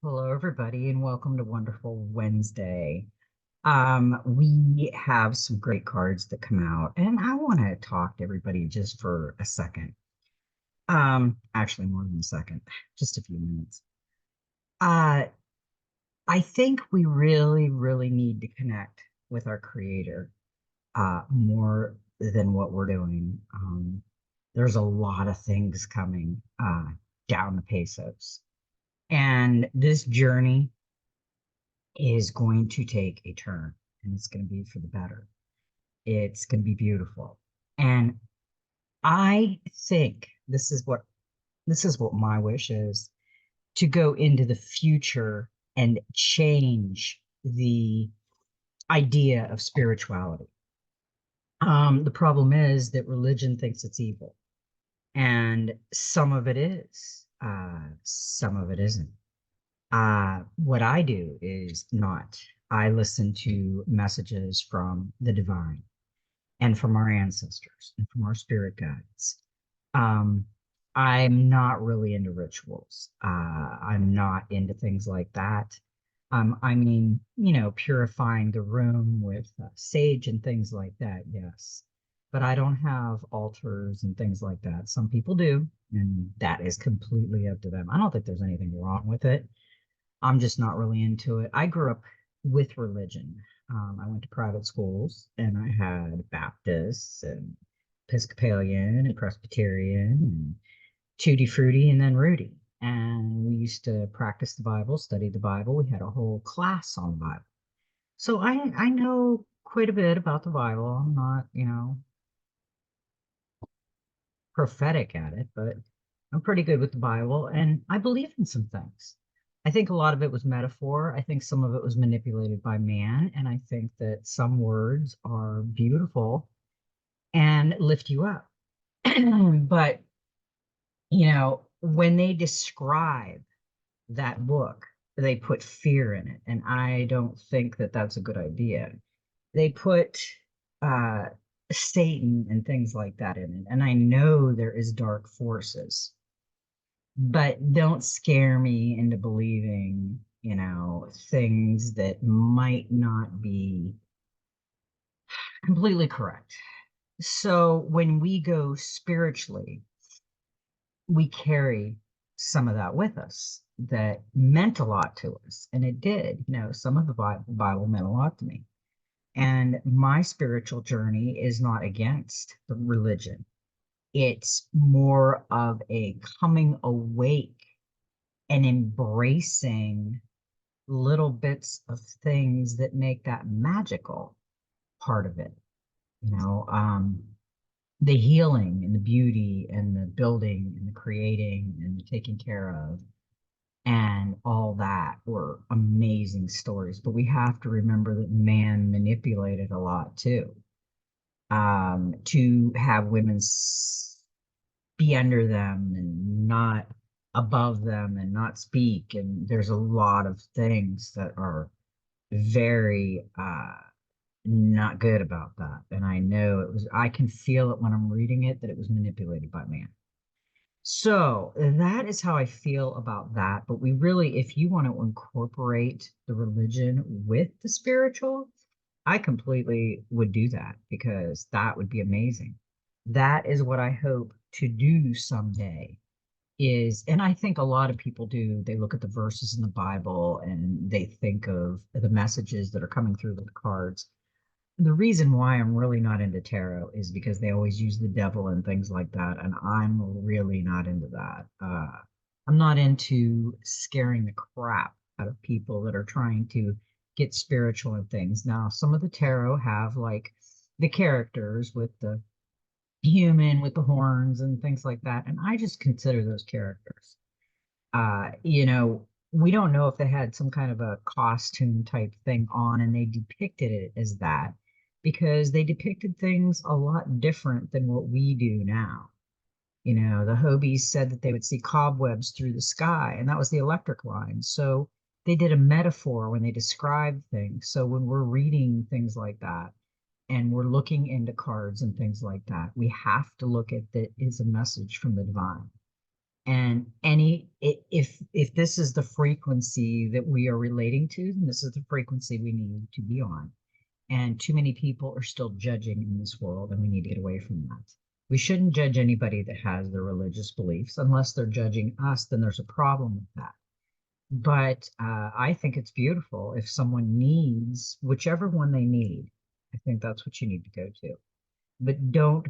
Hello, everybody, and welcome to Wonderful Wednesday. We have some great cards that come out, and I want to talk to everybody just for a second. Actually, more than a second, just a few minutes. Uh, I think we really, really need to connect with our Creator more than what we're doing. There's a lot of things coming down the pesos, and this journey is going to take a turn and it's going to be for the better. It's going to be beautiful. And I think this is what my wish is to go into the future and change the idea of spirituality. The problem is that religion thinks it's evil, and some of it is, some of it isn't. What I do is not. I listen to messages from the divine and from our ancestors and from our spirit guides. Um, I'm not really into rituals. I'm not into things like that. I mean, purifying the room with sage and things like that, yes. But I don't have altars and things like that. Some people do, and that is completely up to them. I don't think there's anything wrong with it. I'm just not really into it. I grew up with religion. I went to private schools and I had Baptists and Episcopalian and Presbyterian and Tutti Frutti and then Rudy. And we used to practice the Bible, study the Bible. We had a whole class on the Bible. So I know quite a bit about the Bible. I'm not, prophetic at it, but I'm pretty good with the Bible and I believe in some things. I think a lot of it was metaphor. I think some of it was manipulated by man. And I think that some words are beautiful and lift you up. But, when they describe that book, they put fear in it. And I don't think that that's a good idea. They put uh, Satan and things like that in it. And I know there is dark forces, but don't scare me into believing, things that might not be completely correct. So when we go spiritually, we carry some of that with us that meant a lot to us. And it did, some of the Bible meant a lot to me. And my spiritual journey is not against the religion. It's more of a coming awake and embracing little bits of things that make that magical part of it. You know, um, the healing and the beauty and the building and the creating and the taking care of and all that were amazing stories. But we have to remember that man manipulated a lot too, to have women be under them and not above them and not speak. And there's a lot of things that are very not good about that. And I know I can feel it when I'm reading it that it was manipulated by man. So that is how I feel about that. But we really, if you want to incorporate the religion with the spiritual, I completely would do that because that would be amazing. That is what I hope to do someday is, and I think a lot of people do, they look at the verses in the Bible and they think of the messages that are coming through with the cards. The reason why I'm really not into tarot is because they always use the devil and things like that, and I'm really not into that. I'm not into scaring the crap out of people that are trying to get spiritual and things. Now, some of the tarot have like the characters with the human with the horns and things like that, and I just consider those characters. We don't know if they had some kind of a costume type thing on and they depicted it as that because they depicted things a lot different than what we do now. The Hobies said that they would see cobwebs through the sky, and that was the electric line. So they did a metaphor when they described things. So when we're reading things like that and we're looking into cards and things like that, we have to look at that as a message from the divine. And if this is the frequency that we are relating to, then this is the frequency we need to be on. And too many people are still judging in this world, and we need to get away from that. We shouldn't judge anybody that has their religious beliefs unless they're judging us, then there's a problem with that. But I think it's beautiful if someone needs whichever one they need. I think that's what you need to go to. But don't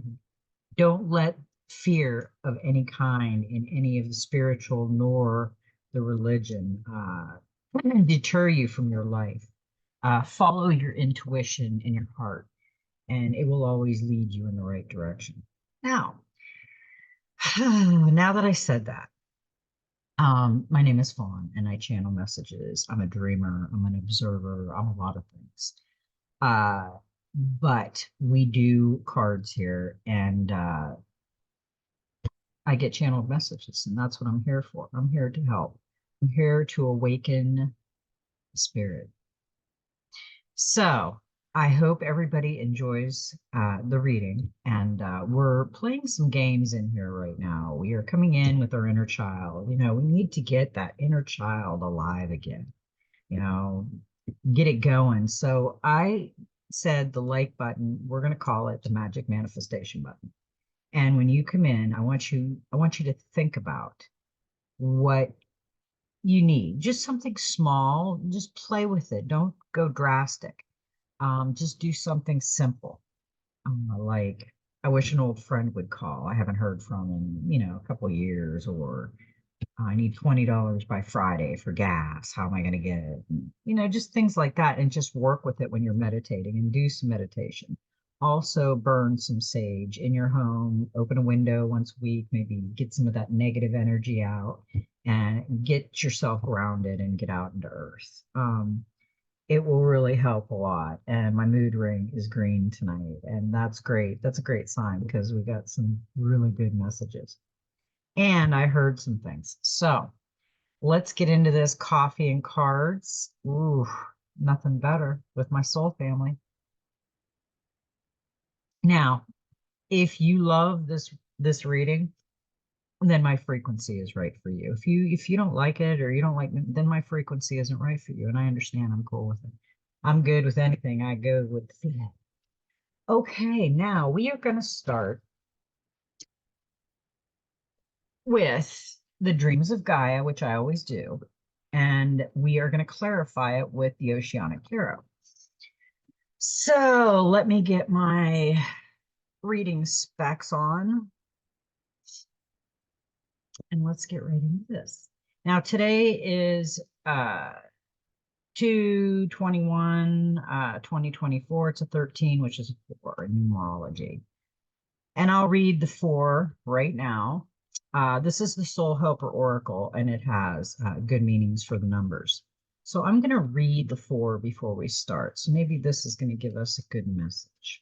let fear of any kind in any of the spiritual nor the religion deter you from your life. Follow your intuition in your heart, and it will always lead you in the right direction. Now, now that I said that, my name is Fawn, and I channel messages. I'm a dreamer. I'm an observer. I'm a lot of things. Uh, but we do cards here, and I get channeled messages, and that's what I'm here for. I'm here to help. I'm here to awaken the spirit. So I hope everybody enjoys the reading, and we're playing some games in here right now. We are coming in with our inner child. You know, we need to get that inner child alive again, you know, get it going. So I said the like button, we're going to call it the magic manifestation button. And when you come in, I want you to think about what you need. Just something small, just play with it. Don't go drastic. Just do something simple. Like I wish an old friend would call. I haven't heard from him, a couple of years, or I need $20 by Friday for gas. How am I going to get it? Just things like that. And just work with it when you're meditating and do some meditation. Also, burn some sage in your home, open a window once a week, maybe get some of that negative energy out and get yourself grounded and get out into earth. It will really help a lot. And my mood ring is green tonight. And that's great. That's a great sign because we got some really good messages. And I heard some things. So let's get into this coffee and cards. Ooh, nothing better with my soul family. Now, if you love this reading, then my frequency is right for you. If you don't like it or you don't like it, then my frequency isn't right for you. And I understand. I'm cool with it. I'm good with anything. I go with the flow. Okay, now we are going to start with the dreams of Gaia, which I always do. And we are going to clarify it with the Oceanic Tarot. So let me get my reading specs on. And let's get right into this. Now, today is 2/21, 2024. It's a 13, which is a 4 in numerology. And I'll read the 4 right now. This is the Soul Helper Oracle, and it has good meanings for the numbers. So I'm going to read the 4 before we start. So maybe this is going to give us a good message.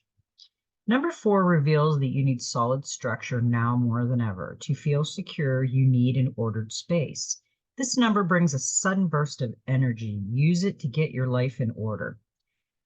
Number 4 reveals that you need solid structure now more than ever. To feel secure, you need an ordered space. This number brings a sudden burst of energy. Use it to get your life in order.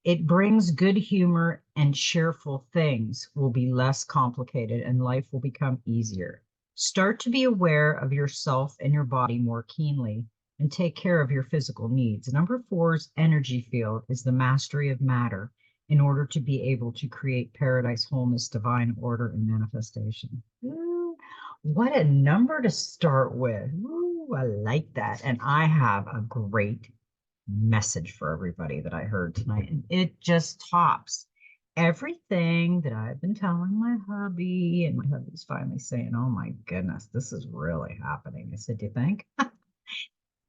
It brings good humor, and cheerful things will be less complicated and life will become easier. Start to be aware of yourself and your body more keenly and take care of your physical needs. Number 4's energy field is the mastery of matter in order to be able to create paradise, wholeness, divine order, and manifestation. Ooh, what a number to start with. Ooh, I like that. And I have a great message for everybody that I heard tonight. And it just tops everything that I've been telling my hubby. And my hubby's finally saying, oh my goodness, this is really happening. I said, do you think?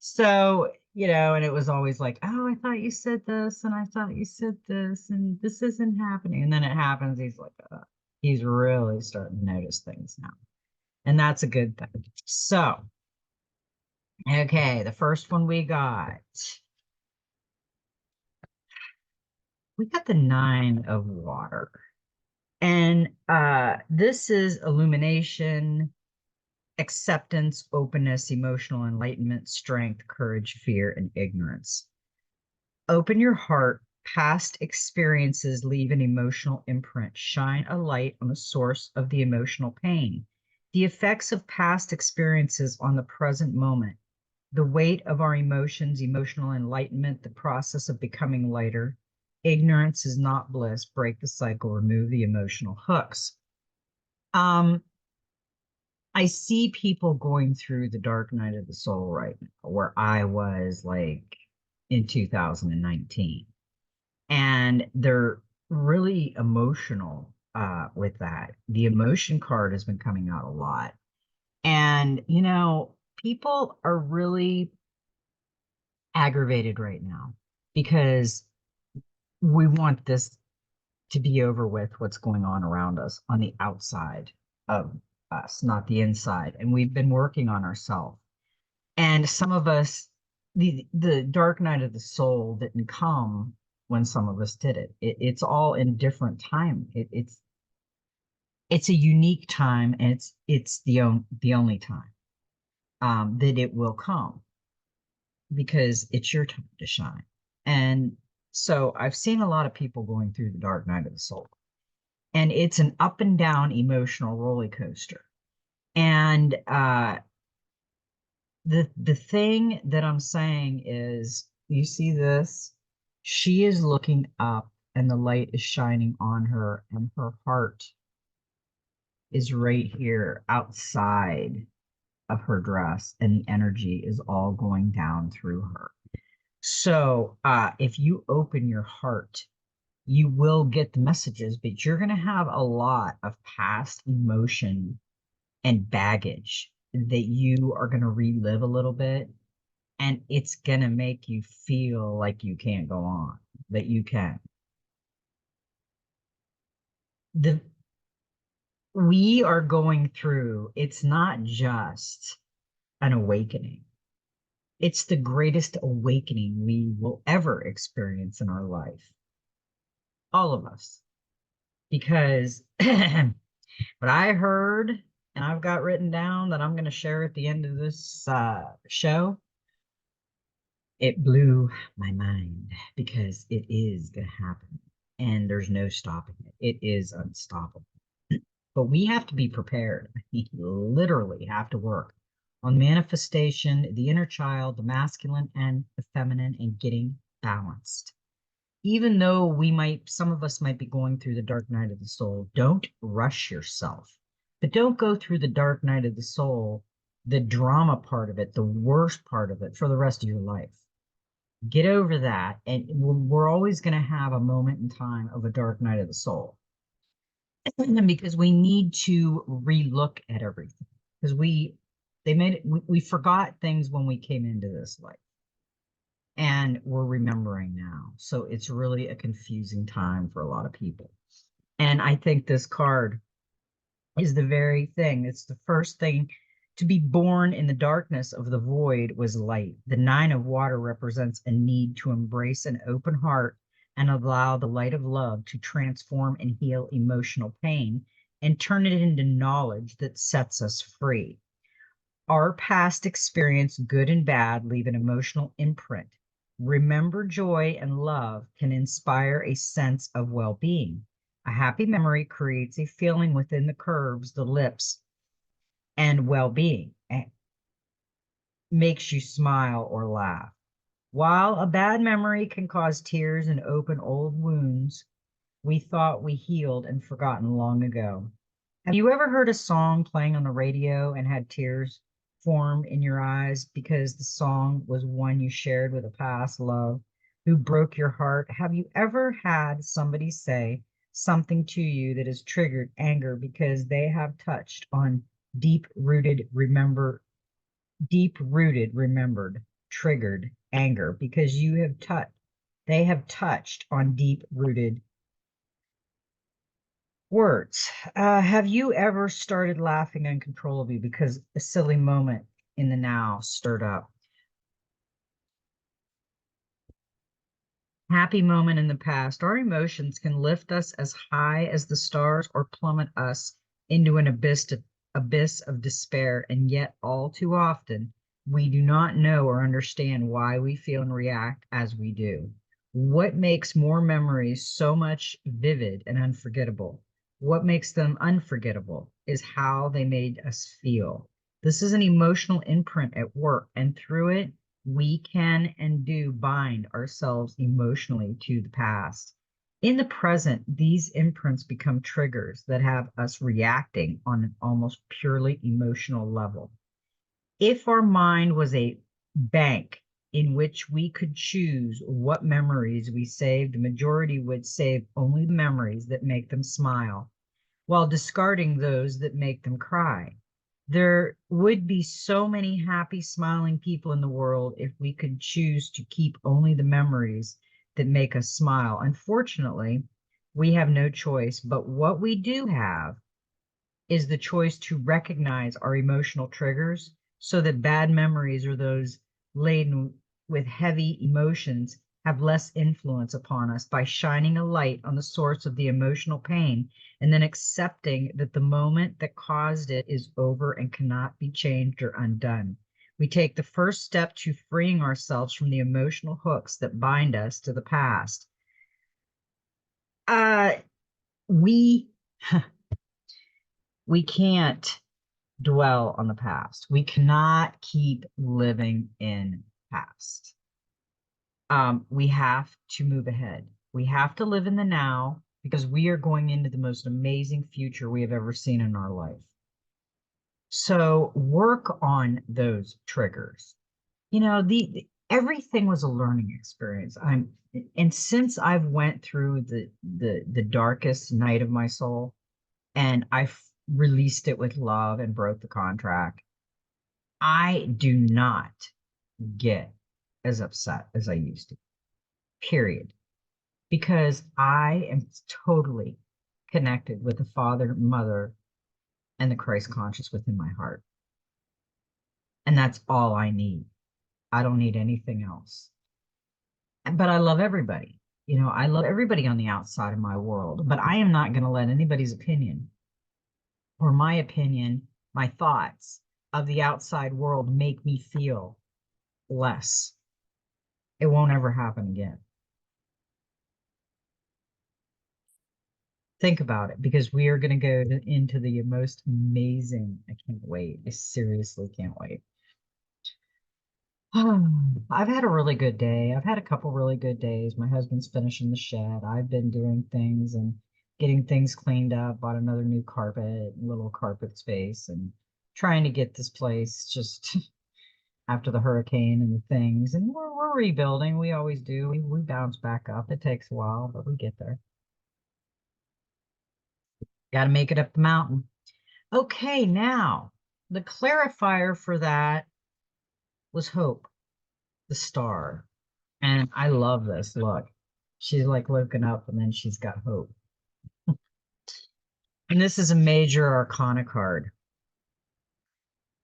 So, and it was always like, oh, I thought you said this, and I thought you said this, and this isn't happening. And then it happens. He's like, he's really starting to notice things now. And that's a good thing. So, okay, the first one we got the 9 of water. And this is illumination, acceptance, openness, emotional enlightenment, strength, courage, fear, and ignorance. Open your heart. Past experiences leave an emotional imprint. Shine a light on the source of the emotional pain. The effects of past experiences on the present moment, the weight of our emotions, emotional enlightenment, the process of becoming lighter. Ignorance is not bliss. Break the cycle, remove the emotional hooks. Um, I see people going through the dark night of the soul right now, where I was like in 2019. And they're really emotional with that. The emotion card has been coming out a lot. And, people are really aggravated right now because we want this to be over with, what's going on around us on the outside of us, not the inside. And we've been working on ourselves. And some of us, the dark night of the soul didn't come when some of us did it. It's all in different time. It's a unique time, and it's the only time that it will come, because it's your time to shine. And so I've seen a lot of people going through the dark night of the soul, and it's an up and down emotional roller coaster. And the thing that I'm saying is, you see this? She is looking up, and the light is shining on her, and her heart is right here outside of her dress, and the energy is all going down through her. So if you open your heart, you will get the messages, but you're going to have a lot of past emotion and baggage that you are going to relive a little bit. And it's going to make you feel like you can't go on, that you can. We are going through, it's not just an awakening. It's the greatest awakening we will ever experience in our life. All of us. Because what I heard, and I've got written down that I'm going to share at the end of this show, it blew my mind, because it is going to happen. And there's no stopping it. It is unstoppable. But we have to be prepared. We literally have to work on manifestation, the inner child, the masculine and the feminine, and getting balanced. Even though some of us might be going through the dark night of the soul, don't rush yourself. But don't go through the dark night of the soul, the drama part of it, the worst part of it, for the rest of your life. Get over that. And we're always going to have a moment in time of a dark night of the soul. Because we need to relook at everything, because we forgot things when we came into this life, and we're remembering now. So it's really a confusing time for a lot of people. And I think this card is the very thing. It's the first thing. To be born in the darkness of the void was light. The Nine of Water represents a need to embrace an open heart and allow the light of love to transform and heal emotional pain and turn it into knowledge that sets us free. Our past experience, good and bad, leave an emotional imprint. Remember, joy and love can inspire a sense of well-being. A happy memory creates a feeling within the curves, the lips, and well-being. Makes you smile or laugh. While a bad memory can cause tears and open old wounds we thought we healed and forgotten long ago. Have you ever heard a song playing on the radio and had tears form in your eyes because the song was one you shared with a past love who broke your heart? Have you ever had somebody say something to you that has triggered anger because they have touched on deep-rooted, remembered, triggered anger because they have touched on deep-rooted words. Have you ever started laughing uncontrollably because a silly moment in the now stirred up? Happy moment in the past. Our emotions can lift us as high as the stars or plummet us into an abyss of despair. And yet, all too often, we do not know or understand why we feel and react as we do. What makes more memories so much vivid and unforgettable? What makes them unforgettable? is how they made us feel. This is an emotional imprint at work, and through it, we can and do bind ourselves emotionally to the past. In the present, these imprints become triggers that have us reacting on an almost purely emotional level. If our mind was a bank in which we could choose what memories we saved, the majority would save only the memories that make them smile, while discarding those that make them cry. There would be so many happy, smiling people in the world if we could choose to keep only the memories that make us smile. Unfortunately, we have no choice, but what we do have is the choice to recognize our emotional triggers so that bad memories or those laden with heavy emotions have less influence upon us by shining a light on the source of the emotional pain and then accepting that the moment that caused it is over and cannot be changed or undone. We take the first step to freeing ourselves from the emotional hooks that bind us to the past. Uh, we we can't dwell on the past. We cannot keep living in past. We have to move ahead. We have to live in the now because we are going into the most amazing future we have ever seen in our life. So work on those triggers. You know, the everything was a learning experience. And since I've went through the darkest night of my soul and released it with love and broke the contract, I do not get as upset as I used to, period. Because I am totally connected with the Father, Mother, and the Christ conscious within my heart. And that's all I need. I don't need anything else. But I love everybody. You know, I love everybody on the outside of my world, but I am not going to let anybody's opinion or my opinion, my thoughts of the outside world make me feel less. It won't ever happen again. Think about it because we are going to go into the most amazing. I can't wait. I seriously can't wait. I've had a really good day. I've had a couple really good days. My husband's finishing the shed. I've been doing things and getting things cleaned up, bought another new carpet, little carpet space, and trying to get this place just after the hurricane and the things. And we're rebuilding. We always do. We bounce back up. It takes a while, but we get there. Got to make it up the mountain. Okay, now the clarifier for that was hope, the star. And I love this. Look, she's like looking up and then she's got hope. And this is a major arcana card.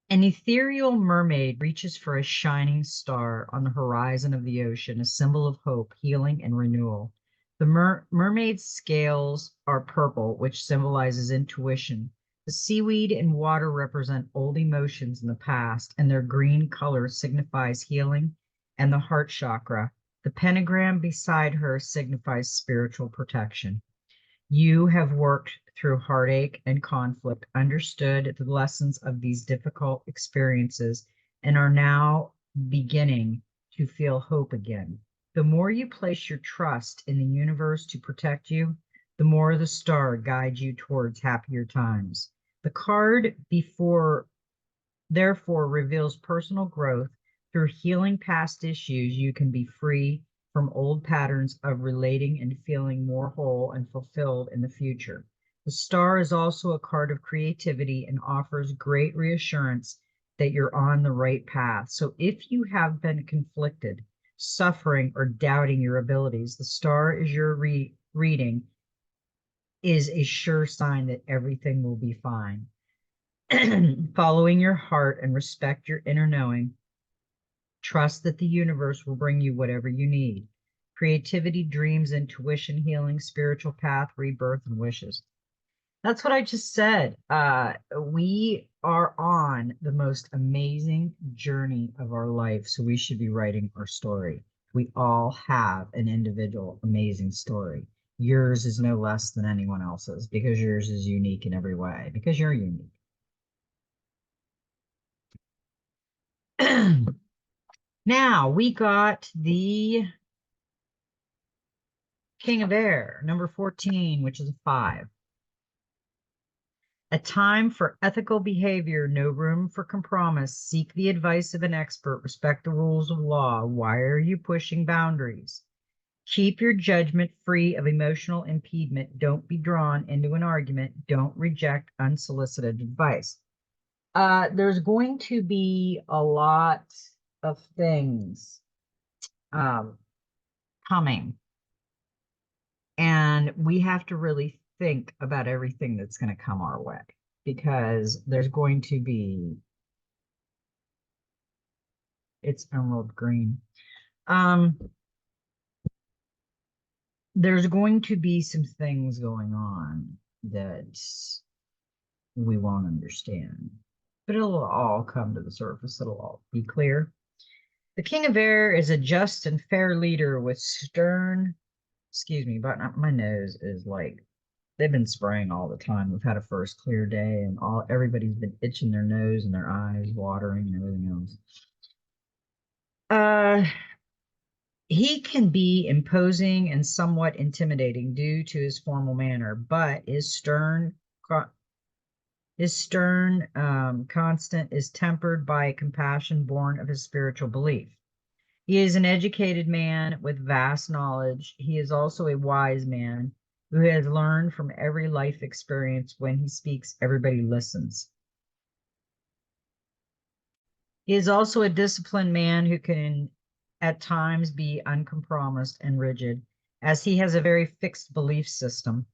An ethereal mermaid reaches for a shining star on the horizon of the ocean, a symbol of hope, healing, and renewal. The mermaid's scales are purple, which symbolizes intuition. The seaweed and water represent old emotions in the past, and their green color signifies healing and the heart chakra. The pentagram beside her signifies spiritual protection. You have worked through heartache and conflict, understood the lessons of these difficult experiences, and are now beginning to feel hope again. The more you place your trust in the universe to protect you, the more the star guides you towards happier times. The card before therefore reveals personal growth through healing past issues. You can be free from old patterns of relating and feeling more whole and fulfilled in the future. The star is also a card of creativity and offers great reassurance that you're on the right path. So if you have been conflicted, suffering, or doubting your abilities, the star is your reading is a sure sign that everything will be fine. Following your heart and respect your inner knowing, trust that the universe will bring you whatever you need. Creativity, dreams, intuition, healing, spiritual path, rebirth, and wishes. That's what I just said. We are on the most amazing journey of our life, so we should be writing our story. We all have an individual amazing story. yours is no less than anyone else's because yours is unique in every way, because you're unique. Now we got the King of Air, number 14, which is a 5. A time for ethical behavior, no room for compromise. Seek the advice of an expert. Respect the rules of law. Why are you pushing boundaries? Keep your judgment free of emotional impediment. Don't be drawn into an argument. Don't reject unsolicited advice. There's going to be a lot of things um, coming, and we have to really think about everything that's going to come our way because there's going to be, it's emerald green. There's going to be some things going on that we won't understand, but it'll all come to the surface. It'll all be clear. The King of Air is a just and fair leader with stern, excuse me, but my nose is like, they've been spraying all the time. We've had a first clear day and everybody's been itching their nose and their eyes watering and everything else. He can be imposing and somewhat intimidating due to his formal manner, but his stern constant is tempered by a compassion born of his spiritual belief. He is an educated man with vast knowledge. He is also a wise man who has learned from every life experience. When he speaks, everybody listens. He is also a disciplined man who can at times be uncompromised and rigid, as he has a very fixed belief system.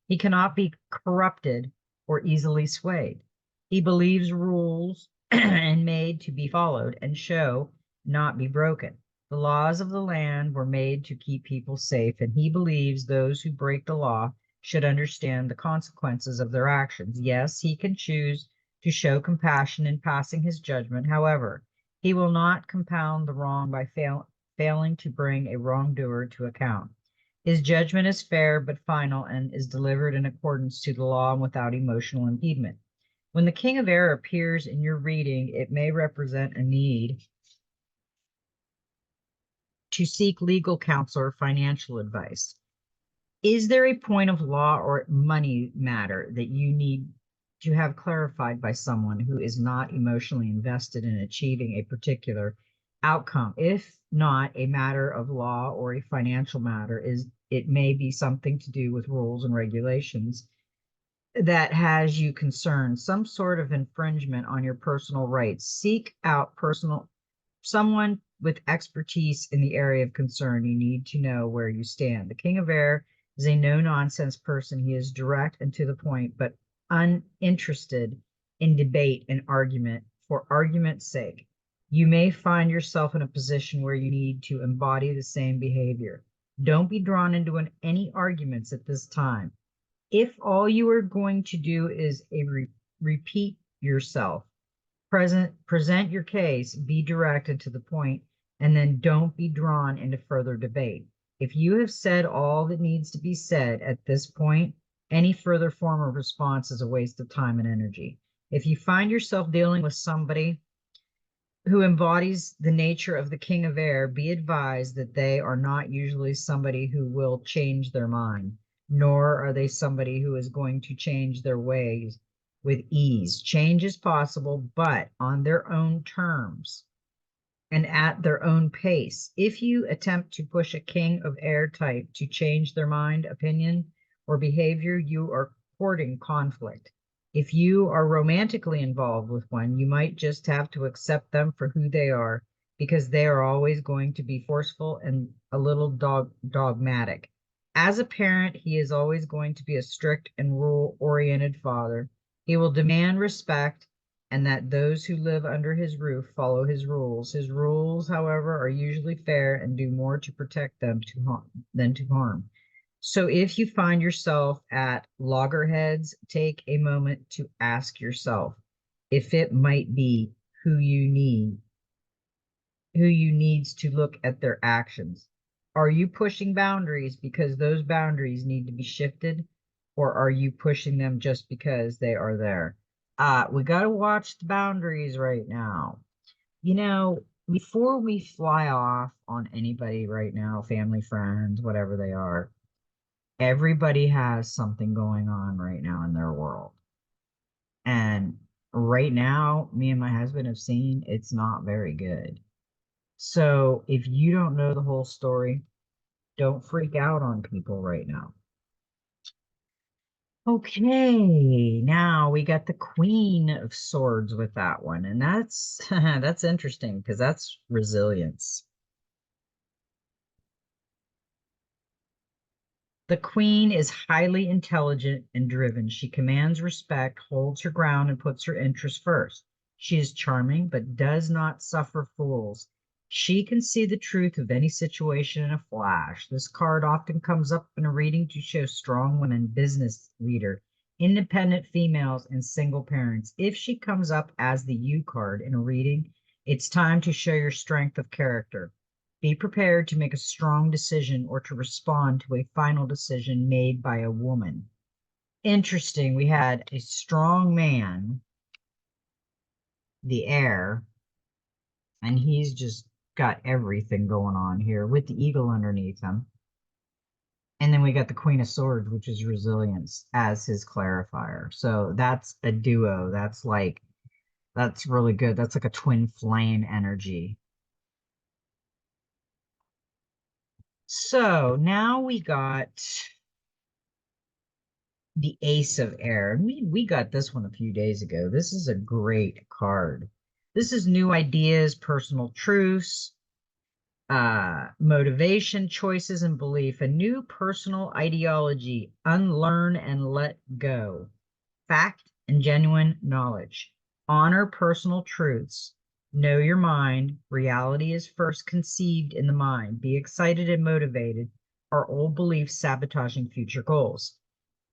He cannot be corrupted or easily swayed. He believes rules and made to be followed and show not be broken. The laws of the land were made to keep people safe, and he believes those who break the law should understand the consequences of their actions. Yes, he can choose to show compassion in passing his judgment. However, he will not compound the wrong by failing to bring a wrongdoer to account. His judgment is fair but final and is delivered in accordance to the law and without emotional impediment. When the King of Air appears in your reading, it may represent a need to seek legal counsel or financial advice. Is there a point of law or money matter that you need to have clarified by someone who is not emotionally invested in achieving a particular outcome? If not a matter of law or a financial matter, it may be something to do with rules and regulations that has you concerned, some sort of infringement on your personal rights. Seek out someone with expertise in the area of concern. You need to know where you stand. The King of Air is a no-nonsense person. He is direct and to the point, but uninterested in debate and argument for argument's sake. You may find yourself in a position where you need to embody the same behavior. Don't be drawn into any arguments at this time. If all you are going to do is repeat yourself, present your case, be direct and to the point, and then don't be drawn into further debate. If you have said all that needs to be said at this point, any further form of response is a waste of time and energy. If you find yourself dealing with somebody who embodies the nature of the King of Air, be advised that they are not usually somebody who will change their mind, nor are they somebody who is going to change their ways with ease. Change is possible, but on their own terms and at their own pace. If you attempt to push a King of Air type to change their mind, opinion, or behavior, you are courting conflict. If you are romantically involved with one, you might just have to accept them for who they are, because they are always going to be forceful and a little dogmatic. As a parent, he is always going to be a strict and rule-oriented father. He will demand respect and that those who live under his roof follow his rules. His rules, however, are usually fair and do more to protect them than to harm. So if you find yourself at loggerheads, take a moment to ask yourself if it might be who you needs to look at their actions. Are you pushing boundaries because those boundaries need to be shifted, or are you pushing them just because they are there? We got to watch the boundaries right now. You know, before we fly off on anybody right now, family, friends, whatever they are, everybody has something going on right now in their world. And right now, me and my husband have seen it's not very good. So if you don't know the whole story, don't freak out on people right now. Okay, now we got the Queen of Swords with that one, and that's that's interesting because that's resilience. The queen is highly intelligent and driven. She commands respect, holds her ground, and puts her interests first. She is charming, but does not suffer fools. She can see the truth of any situation in a flash. This card often comes up in a reading to show strong women, business leader, independent females, and single parents. If she comes up as the U card in a reading, it's time to show your strength of character. Be prepared to make a strong decision or to respond to a final decision made by a woman. Interesting. We had a strong man, the heir, and he's just got everything going on here with the eagle underneath him. And then we got the Queen of Swords, which is resilience as his clarifier. So that's a duo. That's really good. That's like a twin flame energy. So now we got the Ace of Air. We got this one a few days ago. This is a great card. This is new ideas, personal truths, motivation, choices, and belief. A new personal ideology, unlearn and let go. Fact and genuine knowledge. Honor personal truths. Know your mind. Reality is first conceived in the mind. Be excited and motivated. Are old beliefs sabotaging future goals?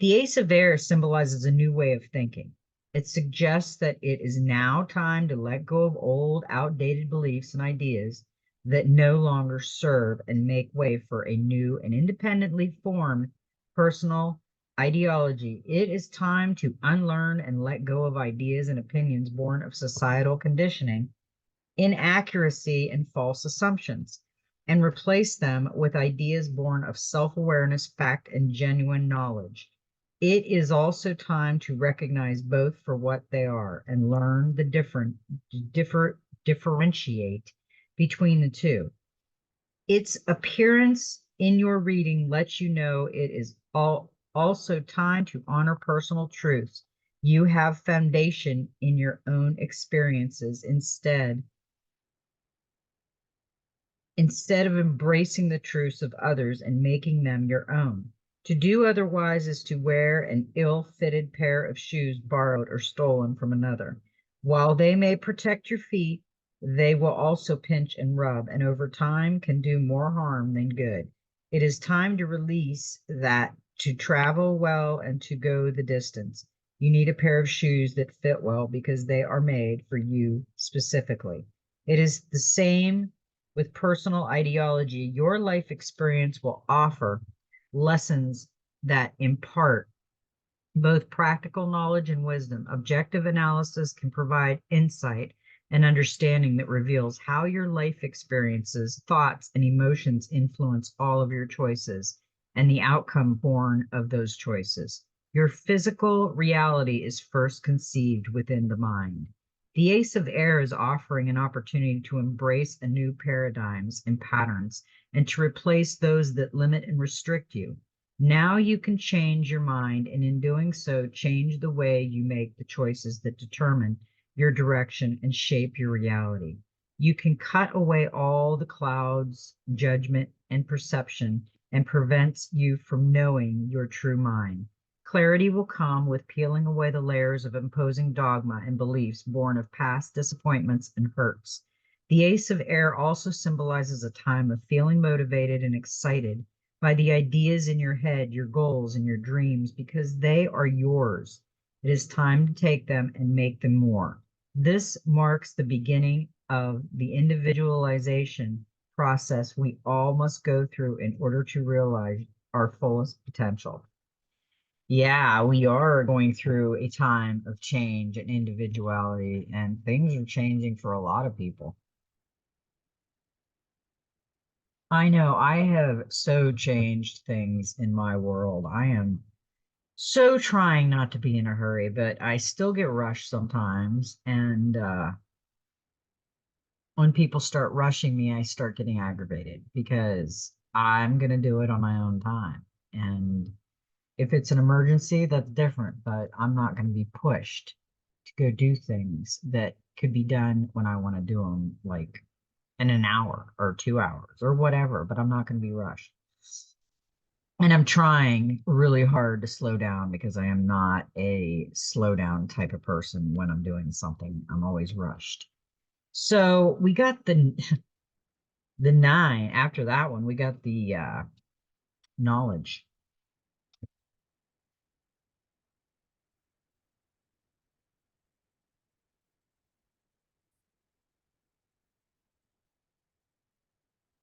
The Ace of Air symbolizes a new way of thinking. It suggests that it is now time to let go of old, outdated beliefs and ideas that no longer serve and make way for a new and independently formed personal ideology. It is time to unlearn and let go of ideas and opinions born of societal conditioning, inaccuracy, and false assumptions, and replace them with ideas born of self awareness, fact, and genuine knowledge. It is also time to recognize both for what they are and learn the differentiate between the two. Its appearance in your reading lets you know it is also time to honor personal truths. You have foundation in your own experiences instead of embracing the truths of others and making them your own. To do otherwise is to wear an ill-fitted pair of shoes borrowed or stolen from another. While they may protect your feet, they will also pinch and rub, and over time can do more harm than good. It is time to release that, to travel well and to go the distance. You need a pair of shoes that fit well because they are made for you specifically. It is the same with personal ideology. Your life experience will offer lessons that impart both practical knowledge and wisdom. Objective analysis can provide insight and understanding that reveals how your life experiences, thoughts, and emotions influence all of your choices and the outcome born of those choices. Your physical reality is first conceived within the mind. The Ace of Air is offering an opportunity to embrace a new paradigms and patterns and to replace those that limit and restrict you. Now you can change your mind, and in doing so, change the way you make the choices that determine your direction and shape your reality. You can cut away all the clouds, judgment, and perception and prevents you from knowing your true mind. Clarity will come with peeling away the layers of imposing dogma and beliefs born of past disappointments and hurts. The Ace of Air also symbolizes a time of feeling motivated and excited by the ideas in your head, your goals, and your dreams, because they are yours. It is time to take them and make them more. This marks the beginning of the individualization process we all must go through in order to realize our fullest potential. Yeah, we are going through a time of change and individuality, and things are changing for a lot of people. I know I have so changed things in my world. I am so trying not to be in a hurry, but I still get rushed sometimes. And when people start rushing me, I start getting aggravated because I'm going to do it on my own time. And if it's an emergency, that's different, but I'm not going to be pushed to go do things that could be done when I want to do them, like in an hour or 2 hours or whatever, but I'm not going to be rushed. And I'm trying really hard to slow down because I am not a slow down type of person when I'm doing something. I'm always rushed. So we got the nine. After that one, we got the knowledge.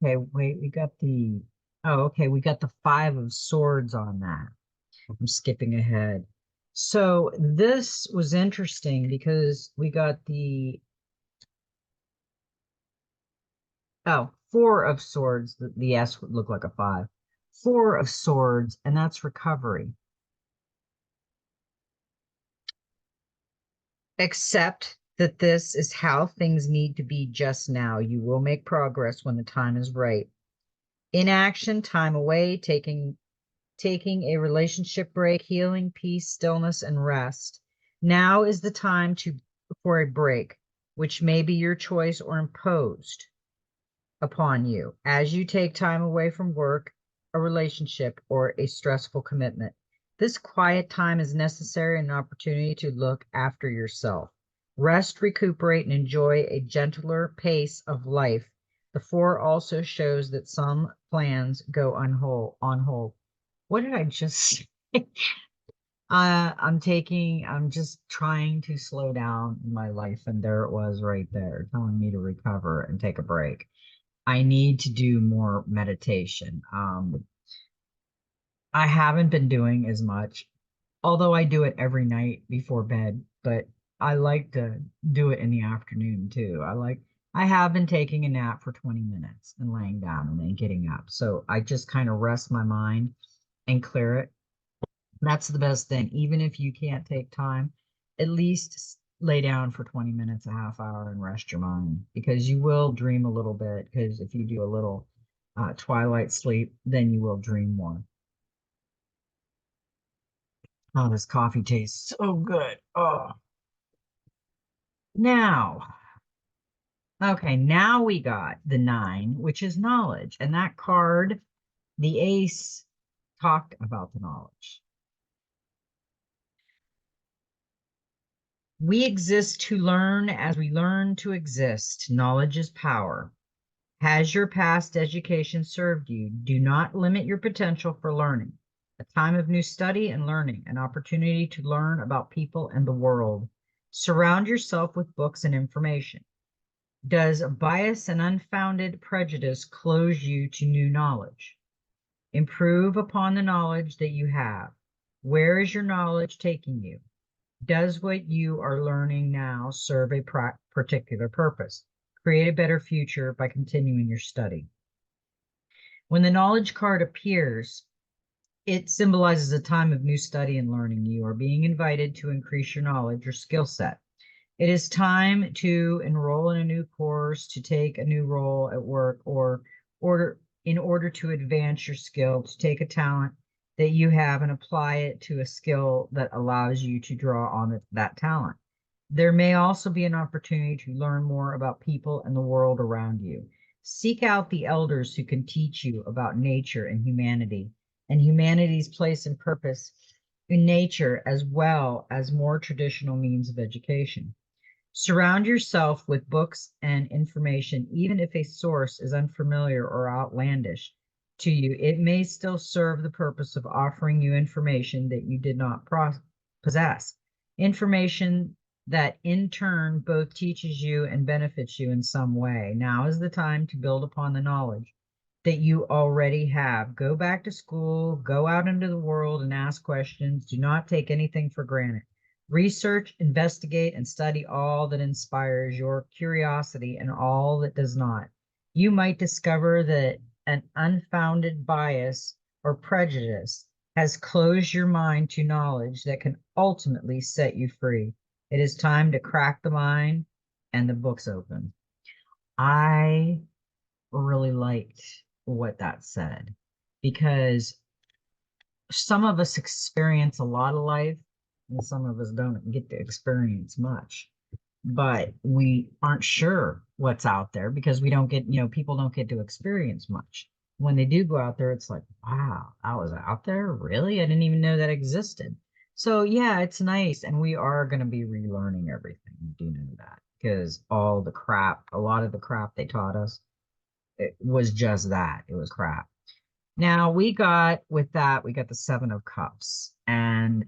Okay, wait, we got the okay, we got the five of swords on that. I'm skipping ahead. So this was interesting because we got four of swords. The S would look like a five. Four of swords, and that's recovery. Accept that this is how things need to be just now. You will make progress when the time is right. Inaction, time away, taking a relationship break, healing, peace, stillness, and rest. Now is the time for a break, which may be your choice or imposed upon you as you take time away from work, a relationship, or a stressful commitment. This quiet time is necessary and an opportunity to look after yourself. Rest, recuperate, and enjoy a gentler pace of life. The four also shows that some plans go on hold. What did I just say? I'm just trying to slow down in my life, and there it was right there, telling me to recover and take a break. I need to do more meditation. I haven't been doing as much, although I do it every night before bed, but I like to do it in the afternoon too. I have been taking a nap for 20 minutes and laying down and then getting up. So I just kind of rest my mind and clear it. That's the best thing. Even if you can't take time, at least lay down for 20 minutes, a half hour, and rest your mind because you will dream a little bit. Because if you do a little twilight sleep, then you will dream more. Oh, this coffee tastes so good. Oh, now, okay, now we got the nine, which is knowledge. And that card, the ace, talked about the knowledge. We exist to learn as we learn to exist. Knowledge is power. Has your past education served you? Do not limit your potential for learning. A time of new study and learning, an opportunity to learn about people and the world. Surround yourself with books and information. Does bias and unfounded prejudice close you to new knowledge? Improve upon the knowledge that you have. Where is your knowledge taking you? Does what you are learning now serve a particular purpose? Create a better future by continuing your study. When the knowledge card appears, it symbolizes a time of new study and learning. You are being invited to increase your knowledge or skill set. It is time to enroll in a new course, to take a new role at work, or in order to advance your skill, to take a talent that you have and apply it to a skill that allows you to draw on that talent. There may also be an opportunity to learn more about people and the world around you. Seek out the elders who can teach you about nature and humanity's place and purpose in nature, as well as more traditional means of education. Surround yourself with books and information, even if a source is unfamiliar or outlandish to you. It may still serve the purpose of offering you information that you did not possess. Information that in turn both teaches you and benefits you in some way. Now is the time to build upon the knowledge that you already have. Go back to school, go out into the world and ask questions. Do not take anything for granted. Research, investigate, and study all that inspires your curiosity and all that does not. You might discover that an unfounded bias or prejudice has closed your mind to knowledge that can ultimately set you free. It is time to crack the mind and the books open. I really liked what that said because some of us experience a lot of life and some of us don't get to experience much. But we aren't sure what's out there because we don't get, people don't get to experience much. When they do go out there, it's like, wow, I was out there? Really? I didn't even know that existed. So yeah, it's nice. And we are going to be relearning everything. We do know that because all the crap, a lot of the crap they taught us, it was just that. It was crap. Now we got with that, we got the Seven of Cups. And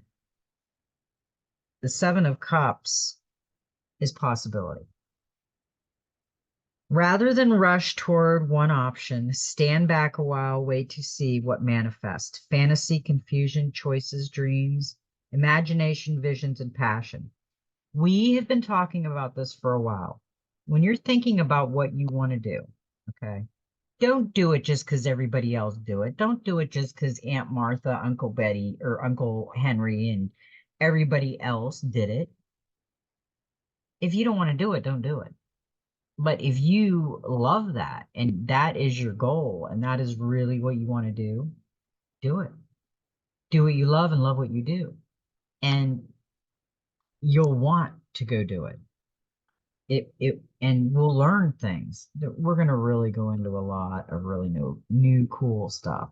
the Seven of Cups is possibility. Rather than rush toward one option, stand back a while, wait to see what manifests. Fantasy, confusion, choices, dreams, imagination, visions, and passion. We have been talking about this for a while. When you're thinking about what you want to do, okay, don't do it just because everybody else do it. Don't do it just because Aunt Martha, Uncle Betty, or Uncle Henry and everybody else did it. If you don't want to do it, don't do it. But if you love that and that is your goal and that is really what you want to do it. Do what you love and love what you do. And you'll want to go do it. And we'll learn things. We're going to really go into a lot of really new cool stuff.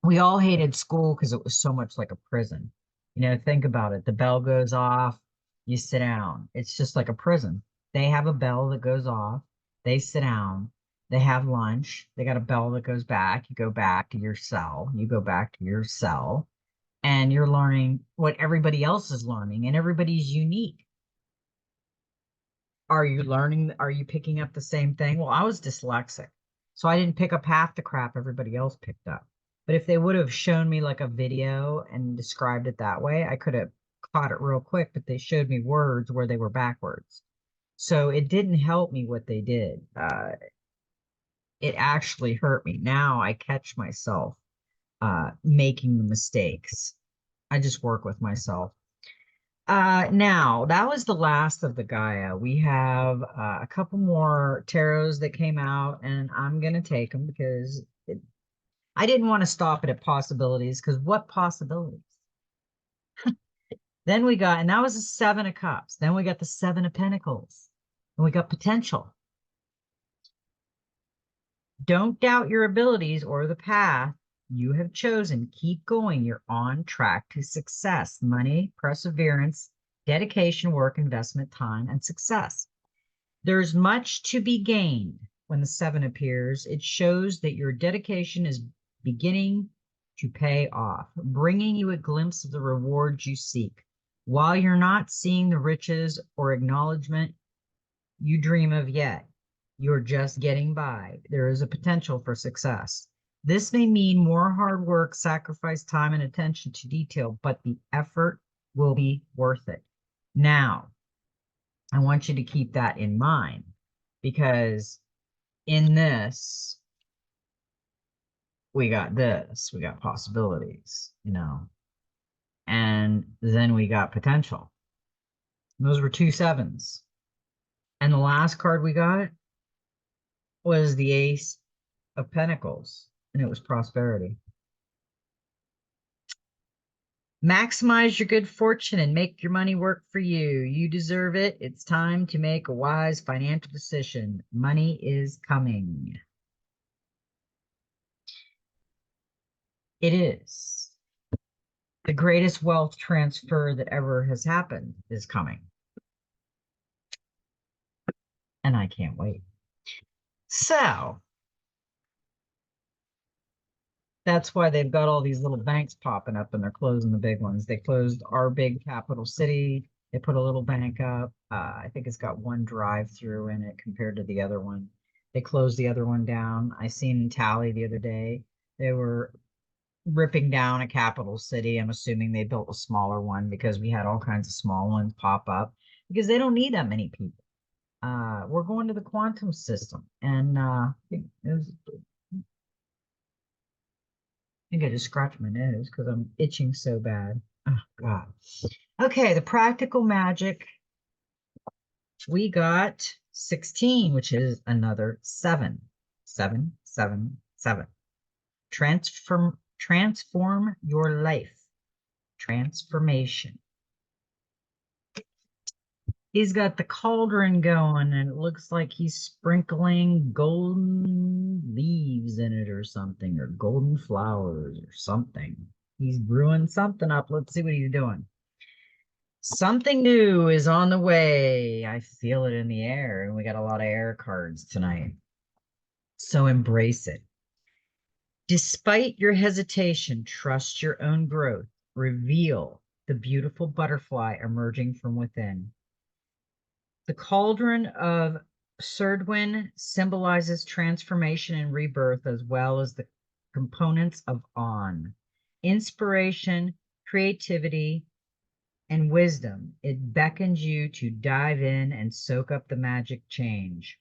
We all hated school because it was so much like a prison. Think about it. The bell goes off, you sit down. It's just like a prison. They have a bell that goes off, they sit down, they have lunch, they got a bell that goes back, you go back to your cell, you go back to your cell, and you're learning what everybody else is learning, and everybody's unique. Are you picking up the same thing? Well, I was dyslexic, so I didn't pick up half the crap everybody else picked up. But if they would have shown me like a video and described it that way, I could have caught it real quick, but they showed me words where they were backwards. So it didn't help me what they did. It actually hurt me. Now I catch myself making the mistakes. I just work with myself. Now that was the last of the Gaia. We have a couple more tarots that came out, and I'm gonna take them because I didn't want to stop it at possibilities. Because what possibilities? Then we got, and that was the Seven of Cups. Then we got the Seven of Pentacles, and we got potential. Don't doubt your abilities or the path you have chosen. Keep going. You're on track to success. Money, perseverance, dedication, work, investment, time, and success. There's much to be gained when the Seven appears. It shows that your dedication is beginning to pay off, bringing you a glimpse of the rewards you seek. While you're not seeing the riches or acknowledgement you dream of yet, you're just getting by. There is a potential for success. This may mean more hard work, sacrifice, time, and attention to detail, but the effort will be worth it. Now, I want you to keep that in mind because in this, we got possibilities, and then we got potential. Those were two sevens. And the last card we got was the Ace of Pentacles, and it was prosperity. Maximize your good fortune and make your money work for you. You deserve it. It's time to make a wise financial decision. Money is coming. It is. The greatest wealth transfer that ever has happened is coming. And I can't wait. So, That's why they've got all these little banks popping up and they're closing the big ones. They closed our big capital city. They put a little bank up. I think it's got one drive-through in it compared to the other one. They closed the other one down. I seen in Tally the other day, they were ripping down a capital city. I'm assuming they built a smaller one because we had all kinds of small ones pop up because they don't need that many people. We're going to the quantum system, and I think I just scratched my nose because I'm itching so bad. Oh God. Okay, the practical magic. We got 16, which is another 7. 7, 7, 7. Transform your life. Transformation. He's got the cauldron going, and it looks like he's sprinkling golden leaves in it or something, or golden flowers or something. He's brewing something up. Let's see what he's doing. Something new is on the way. I feel it in the air, and we got a lot of air cards tonight. So embrace it. Despite your hesitation, trust your own growth. Reveal the beautiful butterfly emerging from within. The cauldron of Serdwin symbolizes transformation and rebirth, as well as the components of On. Inspiration, creativity, and wisdom. It beckons you to dive in and soak up the magic change.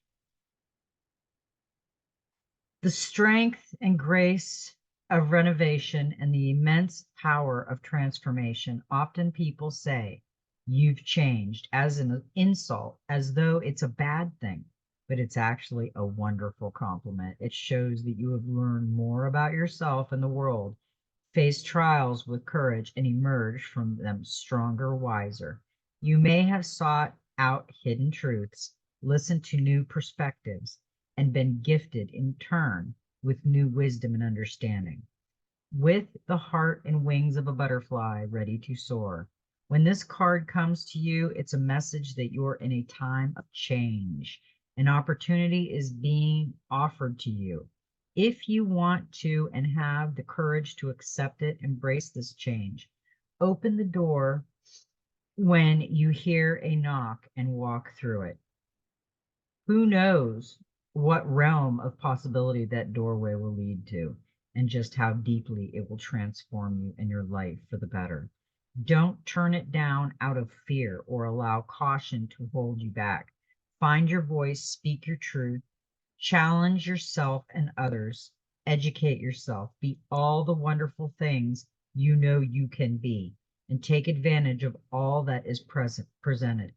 The strength and grace of renovation and the immense power of transformation. Often people say, "You've changed," as an insult, as though it's a bad thing, but it's actually a wonderful compliment. It shows that you have learned more about yourself and the world, faced trials with courage, and emerged from them stronger, wiser. You may have sought out hidden truths, listened to new perspectives, and been gifted in turn with new wisdom and understanding. With the heart and wings of a butterfly ready to soar. When this card comes to you, it's a message that you're in a time of change. An opportunity is being offered to you. If you want to and have the courage to accept it, embrace this change. Open the door when you hear a knock and walk through it. Who knows what realm of possibility that doorway will lead to, and just how deeply it will transform you and your life for the better. Don't turn it down out of fear or allow caution to hold you back. Find your voice, speak your truth, challenge yourself and others, educate yourself, be all the wonderful things you know you can be, and take advantage of all that is presented.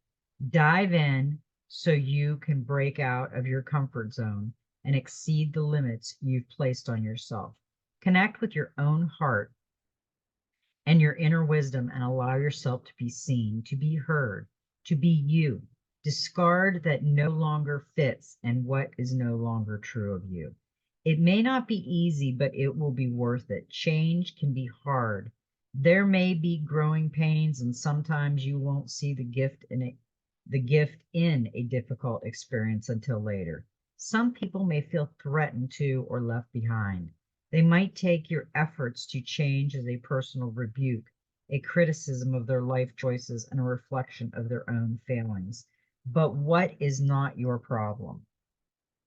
Dive in so you can break out of your comfort zone and exceed the limits you've placed on yourself. Connect with your own heart and your inner wisdom and allow yourself to be seen, to be heard, to be you. Discard that no longer fits and what is no longer true of you. It may not be easy, but it will be worth it. Change can be hard. There may be growing pains, and sometimes you won't see the gift in a difficult experience until later. Some people may feel threatened to or left behind. They might take your efforts to change as a personal rebuke, a criticism of their life choices, and a reflection of their own failings. But what is not your problem?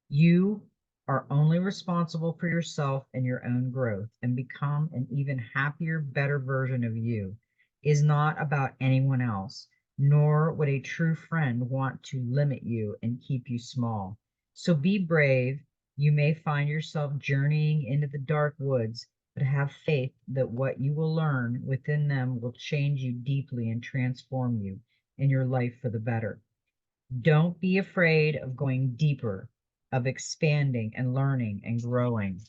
You are only responsible for yourself and your own growth, and become an even happier, better version of you is not about anyone else, nor would a true friend want to limit you and keep you small. So be brave. You may find yourself journeying into the dark woods, but have faith that what you will learn within them will change you deeply and transform you and your life for the better. Don't be afraid of going deeper, of expanding and learning and growing,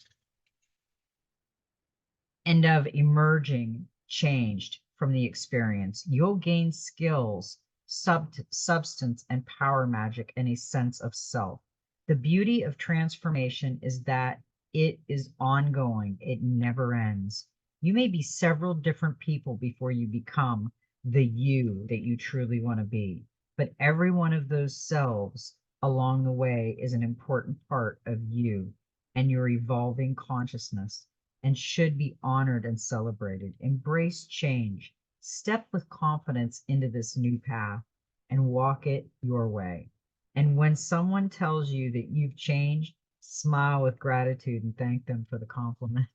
and of emerging changed from the experience. You'll gain skills, substance, and power magic, and a sense of self. The beauty of transformation is that it is ongoing, it never ends. You may be several different people before you become the you that you truly want to be, but every one of those selves along the way is an important part of you and your evolving consciousness. and should be honored and celebrated. Embrace change. Step with confidence into this new path and walk it your way. And when someone tells you that you've changed, smile with gratitude and thank them for the compliment.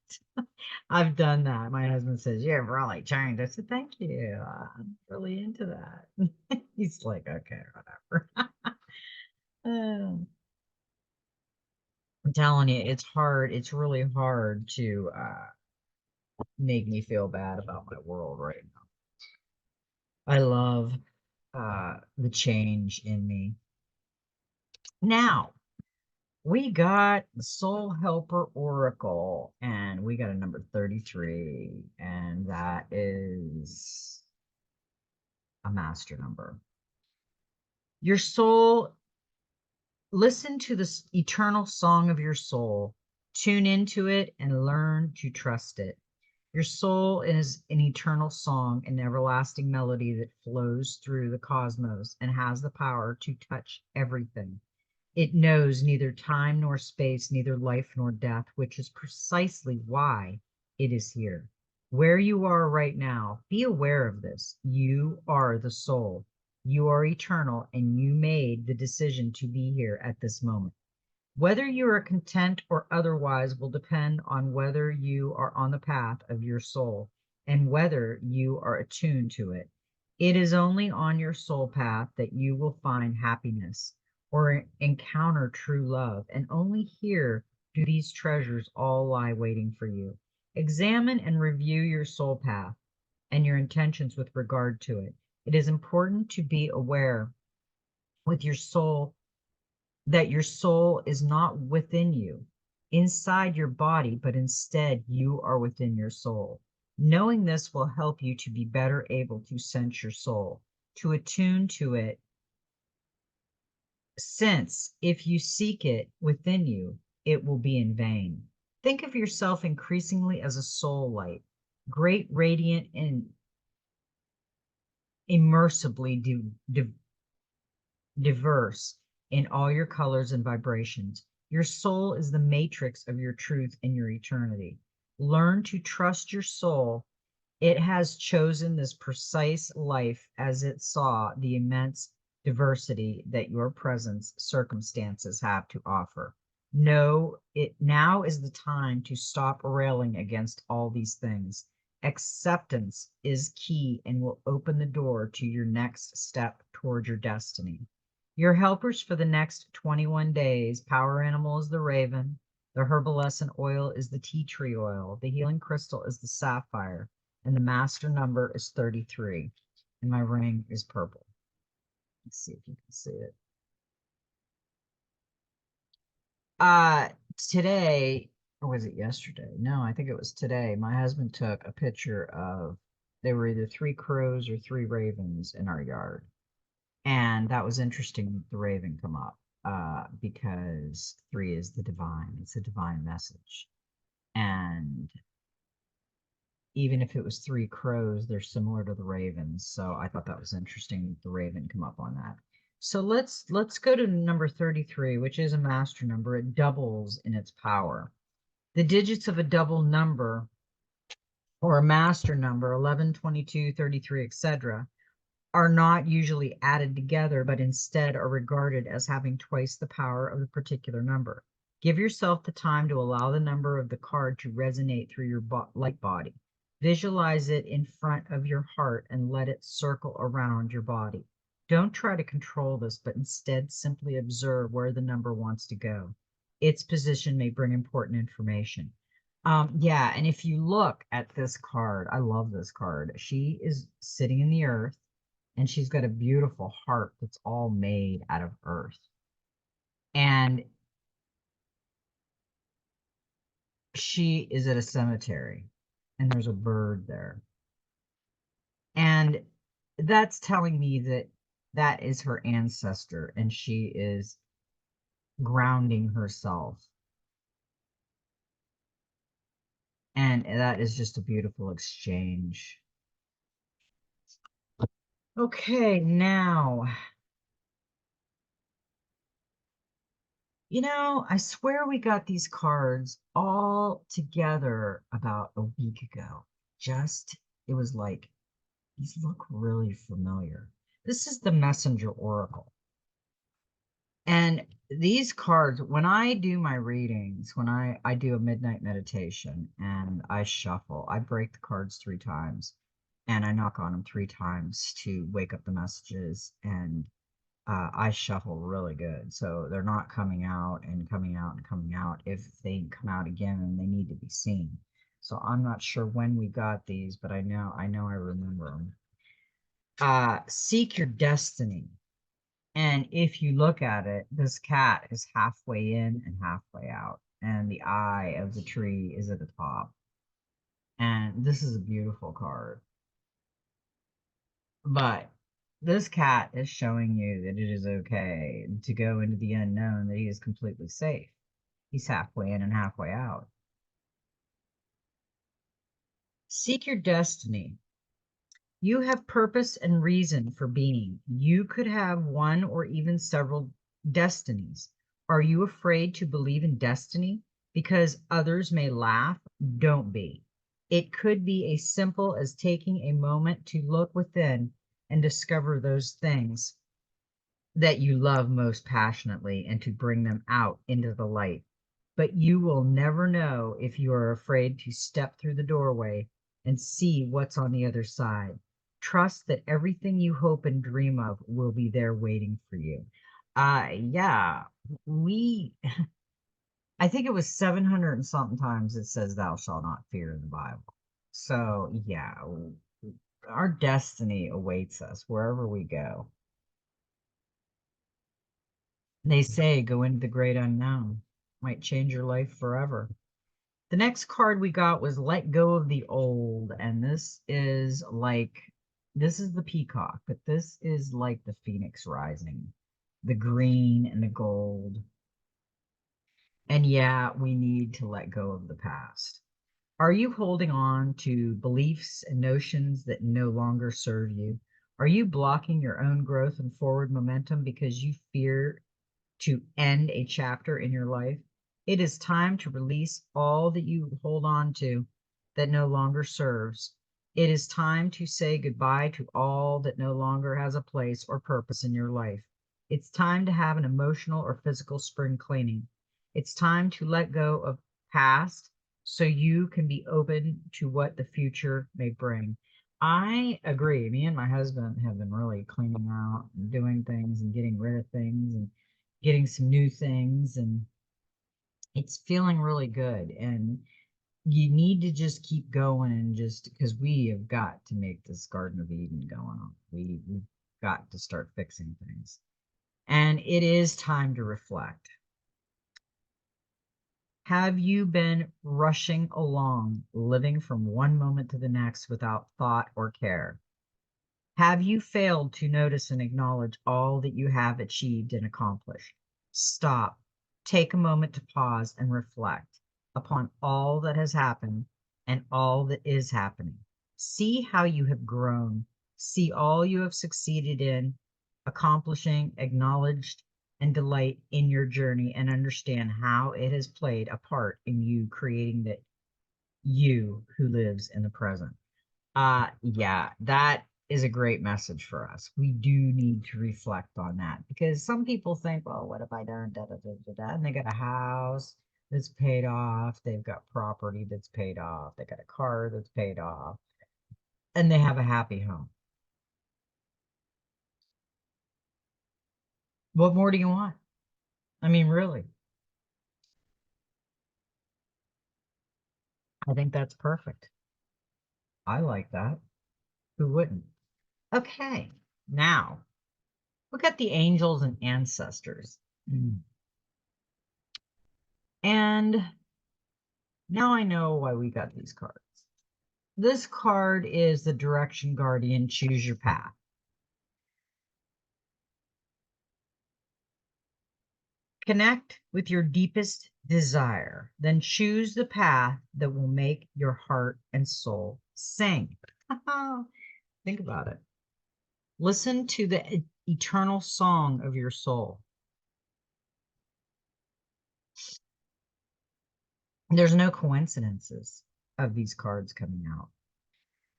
I've done that. My husband says, "You've really changed." I said, "Thank you. I'm really into that." He's like, "Okay, whatever." Um, I'm telling you, it's hard. It's really hard to make me feel bad about my world right now. I love the change in me. Now, we got the Soul Helper Oracle, and we got a number 33, and that is a master number. Your soul, listen to the eternal song of your soul, tune into it, and learn to trust it. Your soul is an eternal song, an everlasting melody that flows through the cosmos and has the power to touch everything. It knows neither time nor space, neither life nor death, which is precisely why it is here. Where you are right now, be aware of this. You are the soul. You are eternal, and you made the decision to be here at this moment. Whether you are content or otherwise will depend on whether you are on the path of your soul and whether you are attuned to it. It is only on your soul path that you will find happiness or encounter true love, and only here do these treasures all lie waiting for you. Examine and review your soul path and your intentions with regard to it. It is important to be aware with your soul that your soul is not within you, inside your body, but instead you are within your soul. Knowing this will help you to be better able to sense your soul, to attune to it, since if you seek it within you, it will be in vain. Think of yourself increasingly as a soul light, great, radiant, and immersibly diverse in all your colors and vibrations. Your soul is the matrix of your truth and your eternity. Learn to trust your soul. It has chosen this precise life as it saw the immense diversity that your present circumstances have to offer. No, it now is the time to stop railing against all these things. Acceptance is key and will open the door to your next step toward your destiny. Your helpers for the next 21 days, power animal is the raven, the herbaliscent oil is the tea tree oil, the healing crystal is the sapphire, and the master number is 33, and my ring is purple. Let's see if you can see it. Uh, Today, or was it yesterday? No, I think it was today. My husband took a picture of, they were either three crows or three ravens in our yard. And that was interesting, the raven come up, because three is the divine, it's a divine message. And even if it was three crows, they're similar to the ravens. So I thought that was interesting, the raven come up on that. So let's go to number 33, which is a master number. It doubles in its power. The digits of a double number or a master number, 11, 22, 33, etc., are not usually added together, but instead are regarded as having twice the power of the particular number. Give yourself the time to allow the number of the card to resonate through your light body. Visualize it in front of your heart and let it circle around your body. Don't try to control this, but instead simply observe where the number wants to go. Its position may bring important information. Yeah, and if you look at this card, I love this card. She is sitting in the earth and she's got a beautiful heart that's all made out of earth. And she is at a cemetery and there's a bird there. And that's telling me that that is her ancestor and she is grounding herself. And that is just a beautiful exchange. Okay, now, I swear we got these cards all together about a week ago. Just, it was like, these look really familiar. This is the Messenger Oracle. And these cards, when I do my readings, when I do a midnight meditation and I shuffle, I break the cards 3 times and I knock on them 3 times to wake up the messages. And I shuffle really good. So they're not coming out and coming out and coming out if they come out again and they need to be seen. So I'm not sure when we got these, but I remember them. Seek your destiny. And if you look at it, this cat is halfway in and halfway out, and the eye of the tree is at the top. And this is a beautiful card. But this cat is showing you that it is okay to go into the unknown, that he is completely safe. He's halfway in and halfway out. Seek your destiny. You have purpose and reason for being. You could have one or even several destinies. Are you afraid to believe in destiny because others may laugh? Don't be. It could be as simple as taking a moment to look within and discover those things that you love most passionately and to bring them out into the light. But you will never know if you are afraid to step through the doorway and see what's on the other side. Trust that everything you hope and dream of will be there waiting for you. Yeah, we, I think it was 700 and something times it says, thou shalt not fear in the Bible. So, yeah, our destiny awaits us wherever we go. They say go into the great unknown, might change your life forever. The next card we got was Let Go of the Old, and this is the peacock, but this is like the phoenix rising, the green and the gold. And yeah, we need to let go of the past. Are you holding on to beliefs and notions that no longer serve you? Are you blocking your own growth and forward momentum because you fear to end a chapter in your life? It is time to release all that you hold on to that no longer serves. It is time to say goodbye to all that no longer has a place or purpose in your life. It's time to have an emotional or physical spring cleaning. It's time to let go of past so you can be open to what the future may bring. I agree. Me and my husband have been really cleaning out and doing things and getting rid of things and getting some new things, and it's feeling really good. And you need to just keep going, and just because we have got to make this Garden of Eden going on. We've got to start fixing things. And it is time to reflect. Have you been rushing along, living from one moment to the next without thought or care? Have you failed to notice and acknowledge all that you have achieved and accomplished? Stop, take a moment to pause and reflect upon all that has happened and all that is happening. See how you have grown. See all you have succeeded in accomplishing, acknowledged, and delight in your journey, and understand how it has played a part in you creating that you who lives in the present. Yeah, that is a great message for us. We do need to reflect on that, because some people think, well, what have I done? Da, da, da, da, da. And they got a house that's paid off, they've got property that's paid off, they got a car that's paid off, and they have a happy home. What more do you want? I mean, really, I think that's perfect. I like that. Who wouldn't? Okay, now look at the angels and ancestors. And now I know why we got these cards. This card is the Direction Guardian, Choose Your Path. Connect with your deepest desire, then choose the path that will make your heart and soul sing. Think about it. Listen to the eternal song of your soul. There's no coincidences of these cards coming out.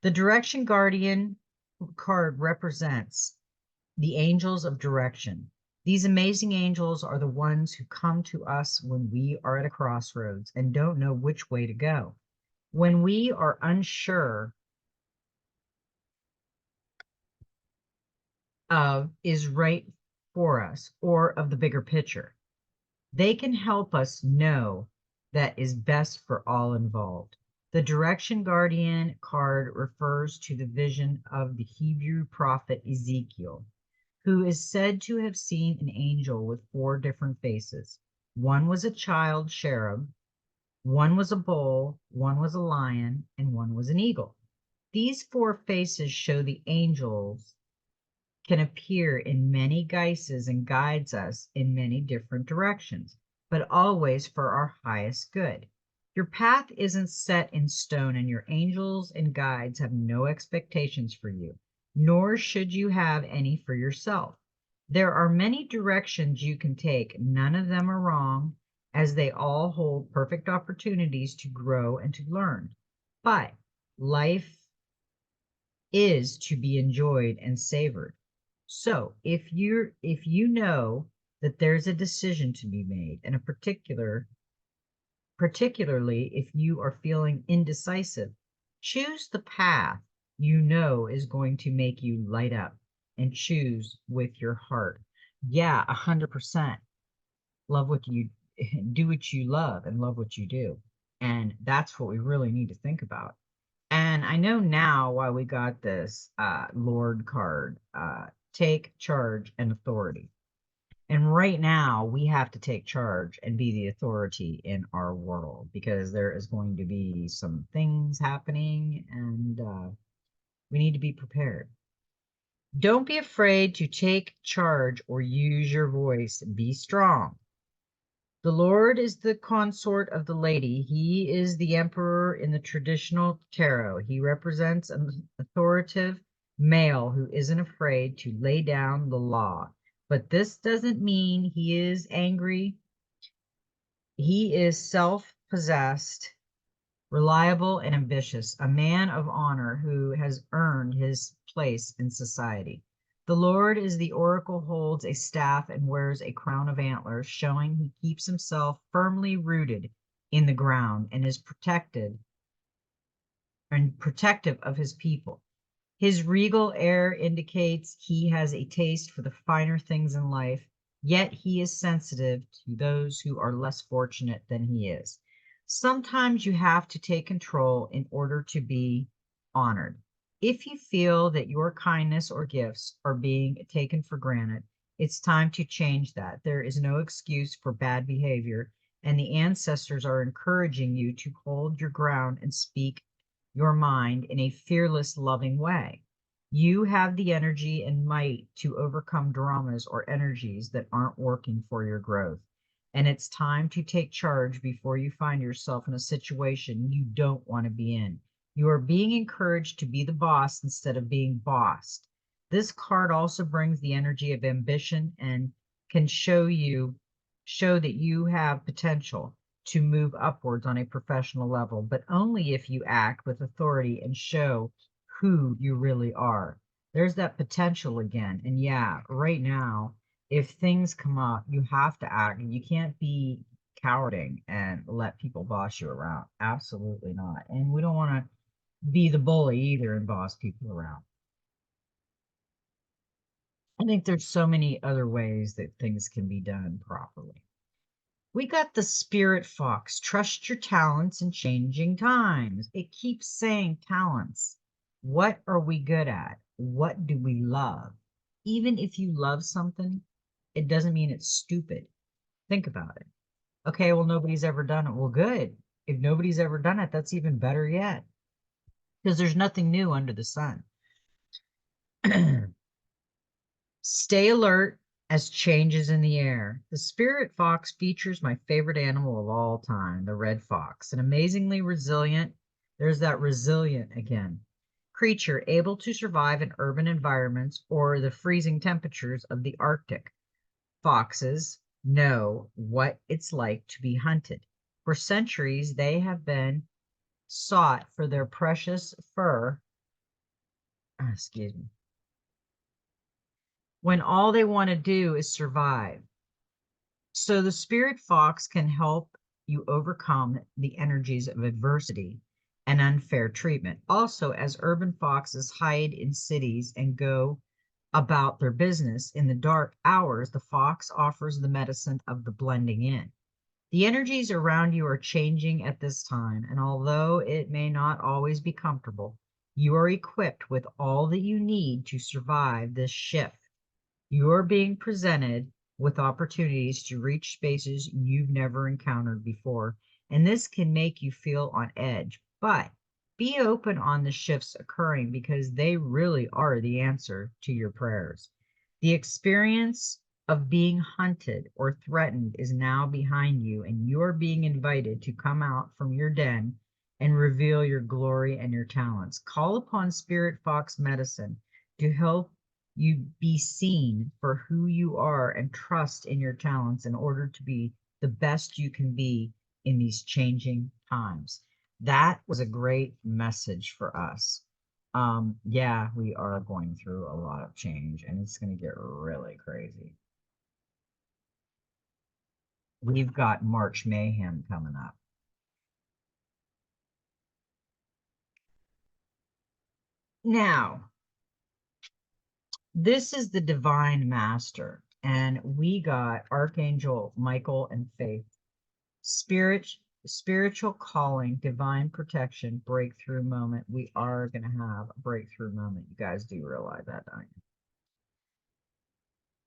The Direction Guardian card represents the angels of direction. These amazing angels are the ones who come to us when we are at a crossroads and don't know which way to go. When we are unsure of is right for us or of the bigger picture, they can help us know that is best for all involved. The Direction Guardian card refers to the vision of the Hebrew prophet Ezekiel, who is said to have seen an angel with four different faces. One was a child cherub, one was a bull, one was a lion, and one was an eagle. These four faces show the angels can appear in many guises and guides us in many different directions, but always for our highest good. Your path isn't set in stone, and your angels and guides have no expectations for you, nor should you have any for yourself. There are many directions you can take. None of them are wrong, as they all hold perfect opportunities to grow and to learn. But life is to be enjoyed and savored. So if you know that there's a decision to be made, and particularly if you are feeling indecisive, choose the path you know is going to make you light up, and choose with your heart. Yeah, 100%. Love what you do, what you love, and love what you do. And that's what we really need to think about. And I know now why we got this Lord card, take charge and authority. And right now, we have to take charge and be the authority in our world, because there is going to be some things happening, and we need to be prepared. Don't be afraid to take charge or use your voice. Be strong. The Lord is the consort of the lady. He is the emperor in the traditional tarot. He represents an authoritative male who isn't afraid to lay down the law. But this doesn't mean he is angry. He is self-possessed, reliable, and ambitious, a man of honor who has earned his place in society. The Lord is the oracle, holds a staff, and wears a crown of antlers, showing he keeps himself firmly rooted in the ground and is protected and protective of his people. His regal air indicates he has a taste for the finer things in life, yet he is sensitive to those who are less fortunate than he is. Sometimes you have to take control in order to be honored. If you feel that your kindness or gifts are being taken for granted, it's time to change that. There is no excuse for bad behavior, and the ancestors are encouraging you to hold your ground and speak your mind in a fearless, loving way. You have the energy and might to overcome dramas or energies that aren't working for your growth. And it's time to take charge before you find yourself in a situation you don't want to be in. You are being encouraged to be the boss instead of being bossed. This card also brings the energy of ambition and can show that you have potential to move upwards on a professional level, but only if you act with authority and show who you really are. There's that potential again. And yeah, right now, if things come up, you have to act. You can't be cowarding and let people boss you around. Absolutely not. And we don't want to be the bully either and boss people around. I think there's so many other ways that things can be done properly. We got the spirit fox. Trust your talents in changing times. It keeps saying talents. What are we good at? What do we love? Even if you love something, it doesn't mean it's stupid. Think about it. Okay, well, nobody's ever done it. Well, good. If nobody's ever done it, that's even better yet, because there's nothing new under the sun. Stay alert as changes in the air. The spirit fox features my favorite animal of all time, the red fox, an amazingly resilient, there's that resilient again, creature able to survive in urban environments or the freezing temperatures of the Arctic. Foxes know what it's like to be hunted. For centuries, they have been sought for their precious fur, excuse me, when all they want to do is survive. So the spirit fox can help you overcome the energies of adversity and unfair treatment. Also, as urban foxes hide in cities and go about their business in the dark hours, the fox offers the medicine of the blending in. The energies around you are changing at this time, and although it may not always be comfortable, you are equipped with all that you need to survive this shift. You are being presented with opportunities to reach spaces you've never encountered before, and this can make you feel on edge. But be open on the shifts occurring because they really are the answer to your prayers. The experience of being hunted or threatened is now behind you, and you are being invited to come out from your den and reveal your glory and your talents. Call upon Spirit Fox Medicine to help you be seen for who you are and trust in your talents in order to be the best you can be in these changing times. That was a great message for us. Yeah, we are going through a lot of change and it's going to get really crazy. We've got March Mayhem coming up. Now, this is the Divine Master, and we got Archangel Michael and Faith. Spiritual calling, divine protection, breakthrough moment. We are going to have a breakthrough moment. You guys do realize that, don't you?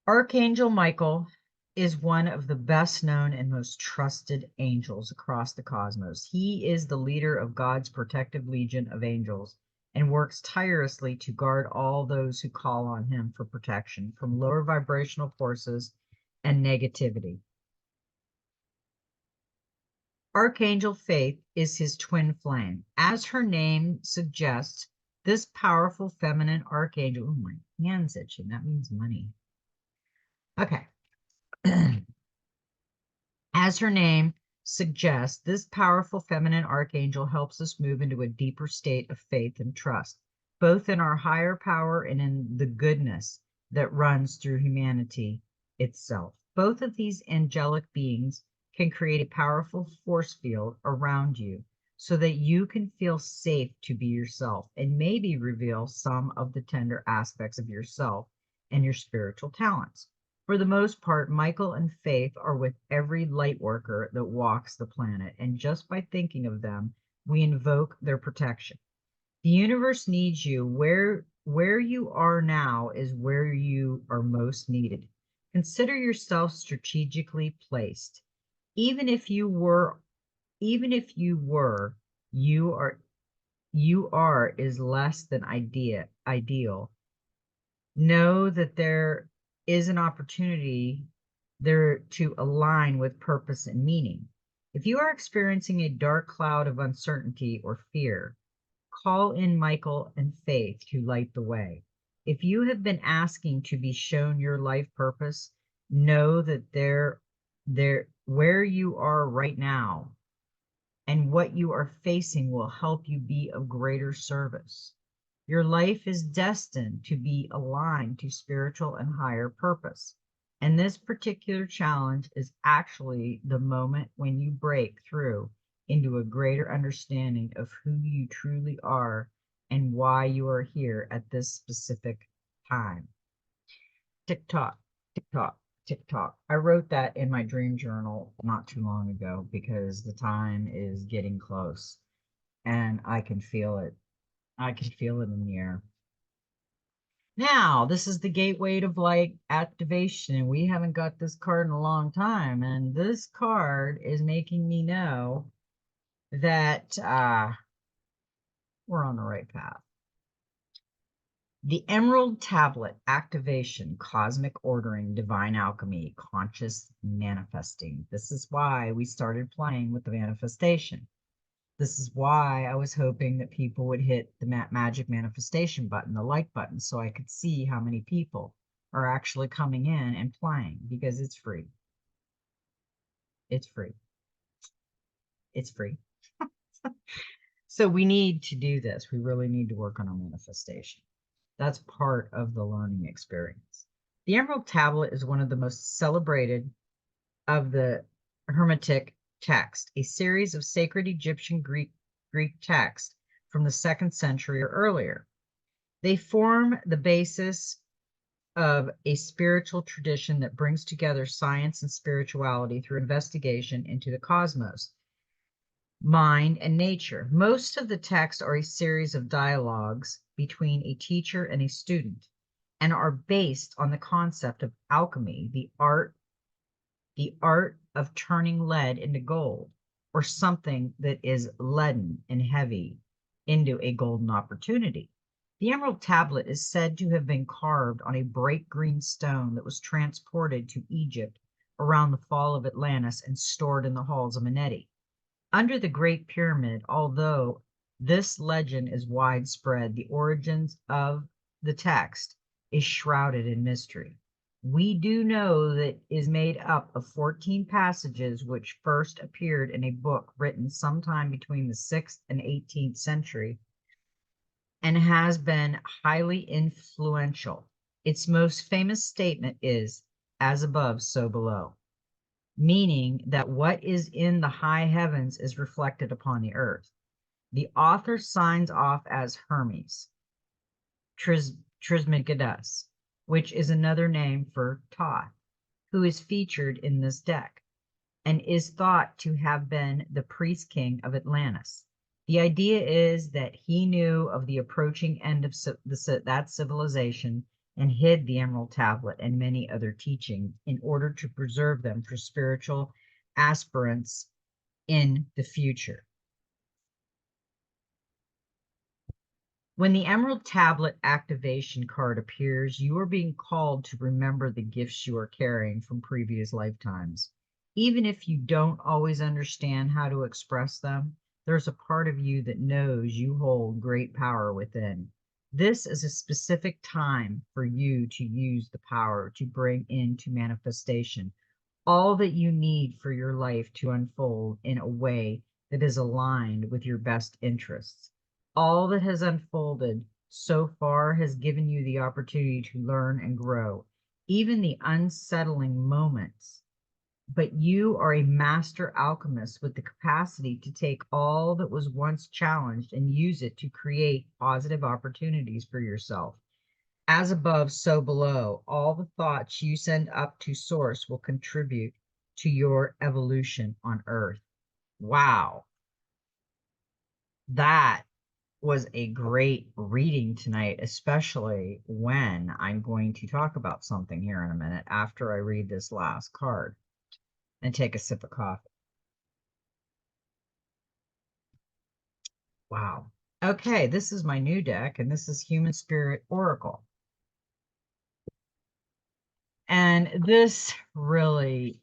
Archangel Michael is one of the best known and most trusted angels across the cosmos. He is the leader of God's protective legion of angels and works tirelessly to guard all those who call on him for protection from lower vibrational forces and negativity. Archangel Faith is his twin flame. As her name suggests, this powerful feminine archangel, oh, my hand's itching, that means money. Okay. As her name suggests, this powerful feminine archangel helps us move into a deeper state of faith and trust, both in our higher power and in the goodness that runs through humanity itself. Both of these angelic beings can create a powerful force field around you so that you can feel safe to be yourself and maybe reveal some of the tender aspects of yourself and your spiritual talents. For the most part, Michael and Faith are with every light worker that walks the planet, and just by thinking of them, we invoke their protection. The universe needs you. Where you are now is where you are most needed. Consider yourself strategically placed. Even if you were, you are is less than ideal. Know that there is an opportunity there to align with purpose and meaning. If you are experiencing a dark cloud of uncertainty or fear, call in Michael and Faith to light the way. If you have been asking to be shown your life purpose, know that where you are right now and what you are facing will help you be of greater service. Your life is destined to be aligned to spiritual and higher purpose. And this particular challenge is actually the moment when you break through into a greater understanding of who you truly are and why you are here at this specific time. Tick tock, tick tock, tick tock. I wrote that in my dream journal not too long ago because the time is getting close and I can feel it. I can feel it in the air. Now, this is the gateway to light activation. We haven't got this card in a long time, and this card is making me know that we're on the right path. The Emerald Tablet activation, cosmic ordering, divine alchemy, conscious manifesting. This is why we started playing with the manifestation. This is why I was hoping that people would hit the magic manifestation button, the like button, so I could see how many people are actually coming in and playing because it's free. It's free. It's free. So we need to do this. We really need to work on our manifestation. That's part of the learning experience. The Emerald Tablet is one of the most celebrated of the Hermetic text, a series of sacred Egyptian Greek texts from the 2nd century or earlier. They form the basis of a spiritual tradition that brings together science and spirituality through investigation into the cosmos, mind, and nature. Most of the texts are a series of dialogues between a teacher and a student and are based on the concept of alchemy, the art of turning lead into gold, or something that is leaden and heavy into a golden opportunity. The Emerald Tablet is said to have been carved on a bright green stone that was transported to Egypt around the fall of Atlantis and stored in the halls of Amenti. Under the Great Pyramid, although this legend is widespread, the origins of the text is shrouded in mystery. We do know that it is made up of 14 passages which first appeared in a book written sometime between the 6th and 18th century and has been highly influential. Its most famous statement is, as above, so below, meaning that what is in the high heavens is reflected upon the earth. The author signs off as Hermes Trismegistus, which is another name for Thoth, who is featured in this deck and is thought to have been the priest king of Atlantis. The idea is that he knew of the approaching end of that civilization and hid the Emerald Tablet and many other teachings in order to preserve them for spiritual aspirants in the future. When the Emerald Tablet activation card appears, you are being called to remember the gifts you are carrying from previous lifetimes. Even if you don't always understand how to express them, there's a part of you that knows you hold great power within. This is a specific time for you to use the power to bring into manifestation all that you need for your life to unfold in a way that is aligned with your best interests. All that has unfolded so far has given you the opportunity to learn and grow, even the unsettling moments. But you are a master alchemist with the capacity to take all that was once challenged and use it to create positive opportunities for yourself. As above, so below. All the thoughts you send up to source will contribute to your evolution on earth. Wow. That was a great reading tonight, especially when I'm going to talk about something here in a minute after I read this last card and take a sip of coffee. Wow. Okay, this is my new deck, and this is Human Spirit Oracle. And this really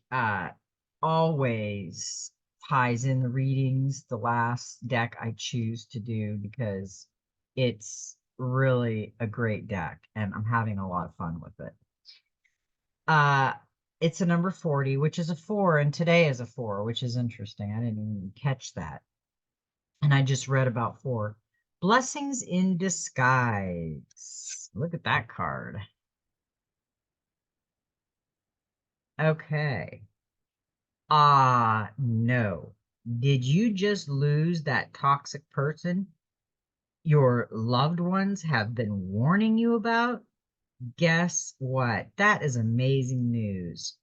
always ties in the readings, the last deck I choose to do, because it's really a great deck and I'm having a lot of fun with it. It's a number 40, which is a 4, and today is a 4, which is interesting. I didn't even catch that. And I just read about 4. Blessings in disguise. Look at that card. Okay. No. Did you just lose that toxic person your loved ones have been warning you about? Guess what? That is amazing news.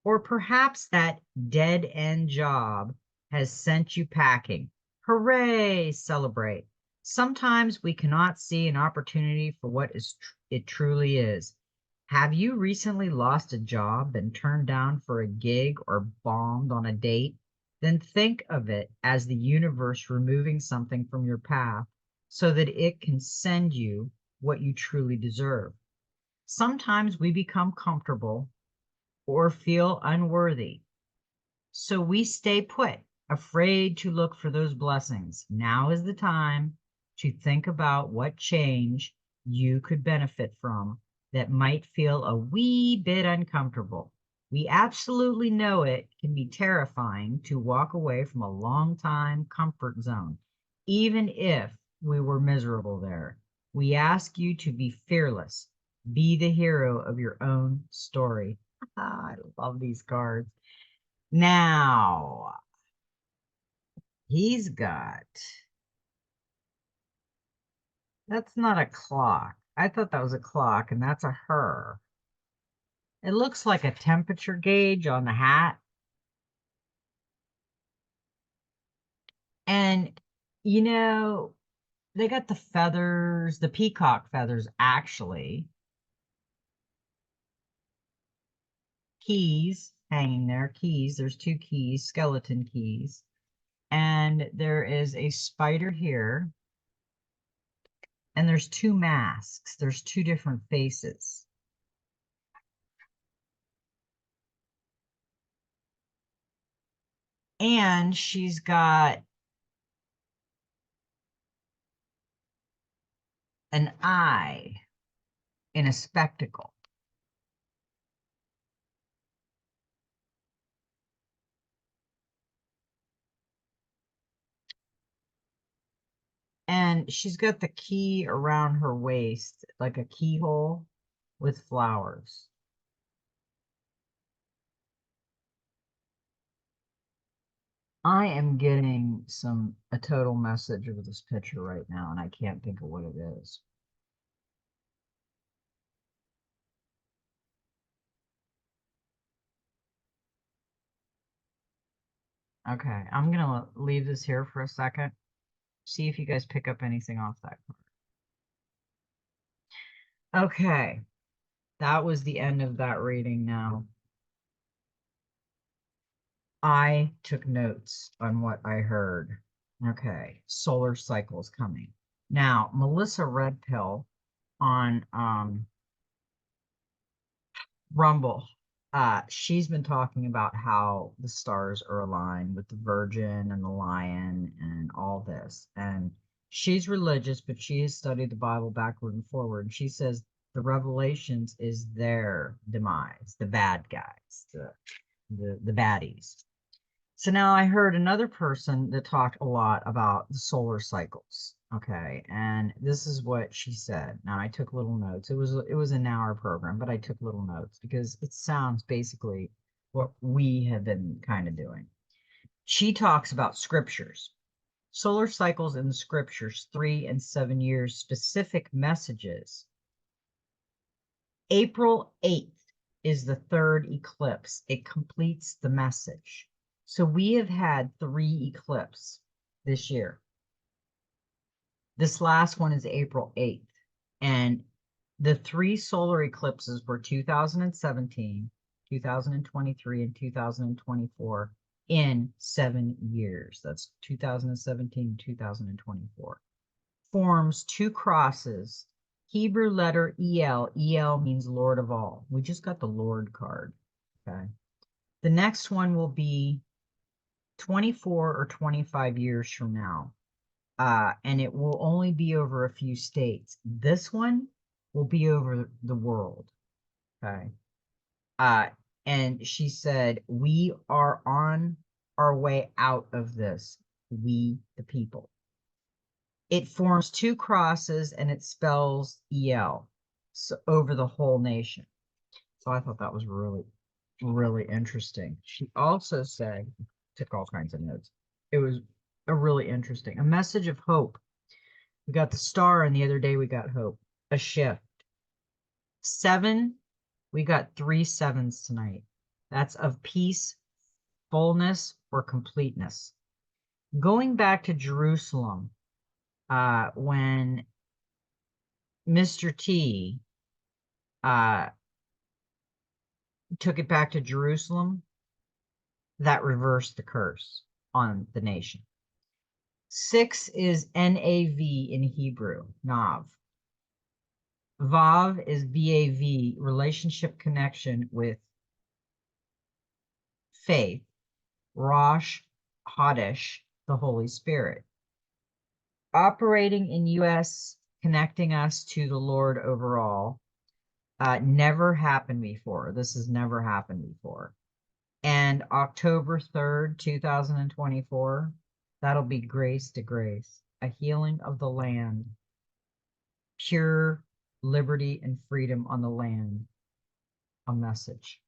Or perhaps that dead end job has sent you packing. Hooray! Celebrate. Sometimes we cannot see an opportunity for what it truly is. Have you recently lost a job, been turned down for a gig, or bombed on a date? Then think of it as the universe removing something from your path so that it can send you what you truly deserve. Sometimes we become comfortable or feel unworthy, so we stay put, afraid to look for those blessings. Now is the time to think about what change you could benefit from that might feel a wee bit uncomfortable. We absolutely know it can be terrifying to walk away from a long time comfort zone, even if we were miserable there. We ask you to be fearless, be the hero of your own story. I love these cards. Now, he's got, that's not a clock. I thought that was a clock, and that's a her. It looks like a temperature gauge on the hat. And, you know, they got the feathers, the peacock feathers, actually. Keys hanging there, keys. There's two keys, skeleton keys. And there is a spider here. And there's two masks. There's two different faces. And she's got an eye in a spectacle. And she's got the key around her waist, like a keyhole with flowers. I am getting a total message of this picture right now, and I can't think of what it is. Okay, I'm gonna leave this here for a second. See if you guys pick up anything off that card. Okay, that was the end of that reading now. I took notes on what I heard. Okay, solar cycles coming. Now, Melissa Redpill on Rumble, she's been talking about how the stars are aligned with the Virgin and the Lion and all this. And she's religious, but she has studied the Bible backward and forward. And she says the Revelations is their demise, the bad guys, the baddies. So now I heard another person that talked a lot about the solar cycles. Okay, and this is what she said. Now I took little notes. It was an hour program, but I took little notes because it sounds basically what we have been kind of doing. She talks about scriptures. Solar cycles in the scriptures, 3 and 7 years, specific messages. April 8th is the third eclipse. It completes the message. So we have had 3 eclipses this year. This last one is April 8th. And the 3 solar eclipses were 2017, 2023, and 2024 in 7 years. That's 2017, 2024. Forms 2 crosses. Hebrew letter EL. EL means Lord of all. We just got the Lord card. Okay. The next one will be 24 or 25 years from now. And it will only be over a few states. This one will be over the world. Okay. And she said, we are on our way out of this. We, the people. It forms 2 crosses and it spells EL, so over the whole nation. So I thought that was really, really interesting. She also said, took all kinds of notes. It was a really interesting, a message of hope. We got the star, and the other day we got hope, a shift. 7, we got 3 sevens tonight. That's of peace, fullness, or completeness. Going back to Jerusalem, when Mr. T took it back to Jerusalem, that reversed the curse on the nation. 6 is NAV in Hebrew, Nav. Vav is VAV, relationship connection with faith. Rosh Hodesh, the Holy Spirit. Operating in US, connecting us to the Lord overall. Never happened before. This has never happened before. And October 3rd, 2024, that'll be Grace to Grace, a healing of the land, pure liberty and freedom on the land, a message.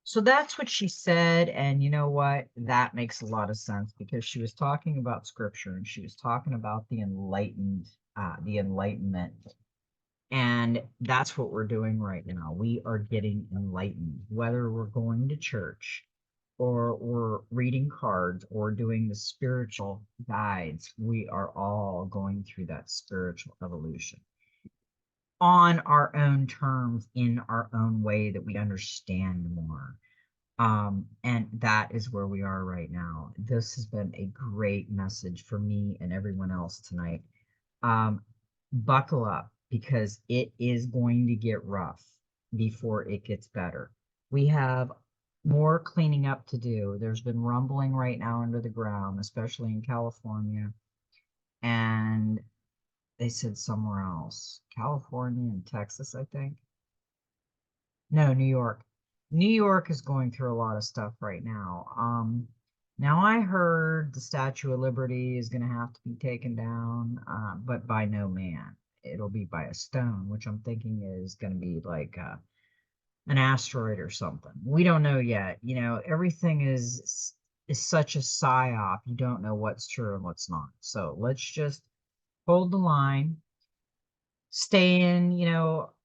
So that's what she said. And you know what? That makes a lot of sense because she was talking about scripture and she was talking about the enlightenment. And that's what we're doing right now. We are getting enlightened, whether we're going to church or we're reading cards or doing the spiritual guides. We are all going through that spiritual evolution on our own terms, in our own way that we understand more. And that is where we are right now. This has been a great message for me and everyone else tonight. Um, Buckle up because it is going to get rough before it gets better. We have more cleaning up to do. There's been rumbling right now under the ground, especially in California. And they said somewhere else, California and Texas, I think. No, New York. New York is going through a lot of stuff right now. Now I heard the Statue of Liberty is going to have to be taken down, but by no man. It'll be by a stone, which I'm thinking is going to be like an asteroid or something. We don't know yet. You know, everything is such a psyop. You don't know what's true and what's not. So let's just hold the line, stay in,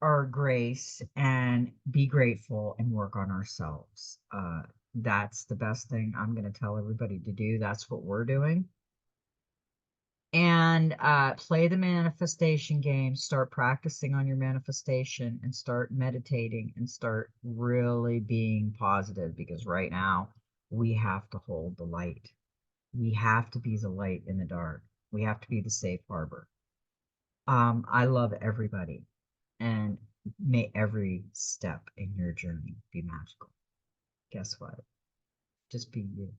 our grace and be grateful and work on ourselves. That's the best thing I'm going to tell everybody to do. That's what we're doing. And play the manifestation game, start practicing on your manifestation and start meditating and start really being positive because right now we have to hold the light. We have to be the light in the dark. We have to be the safe harbor. I love everybody. And may every step in your journey be magical. Guess what? Just be you.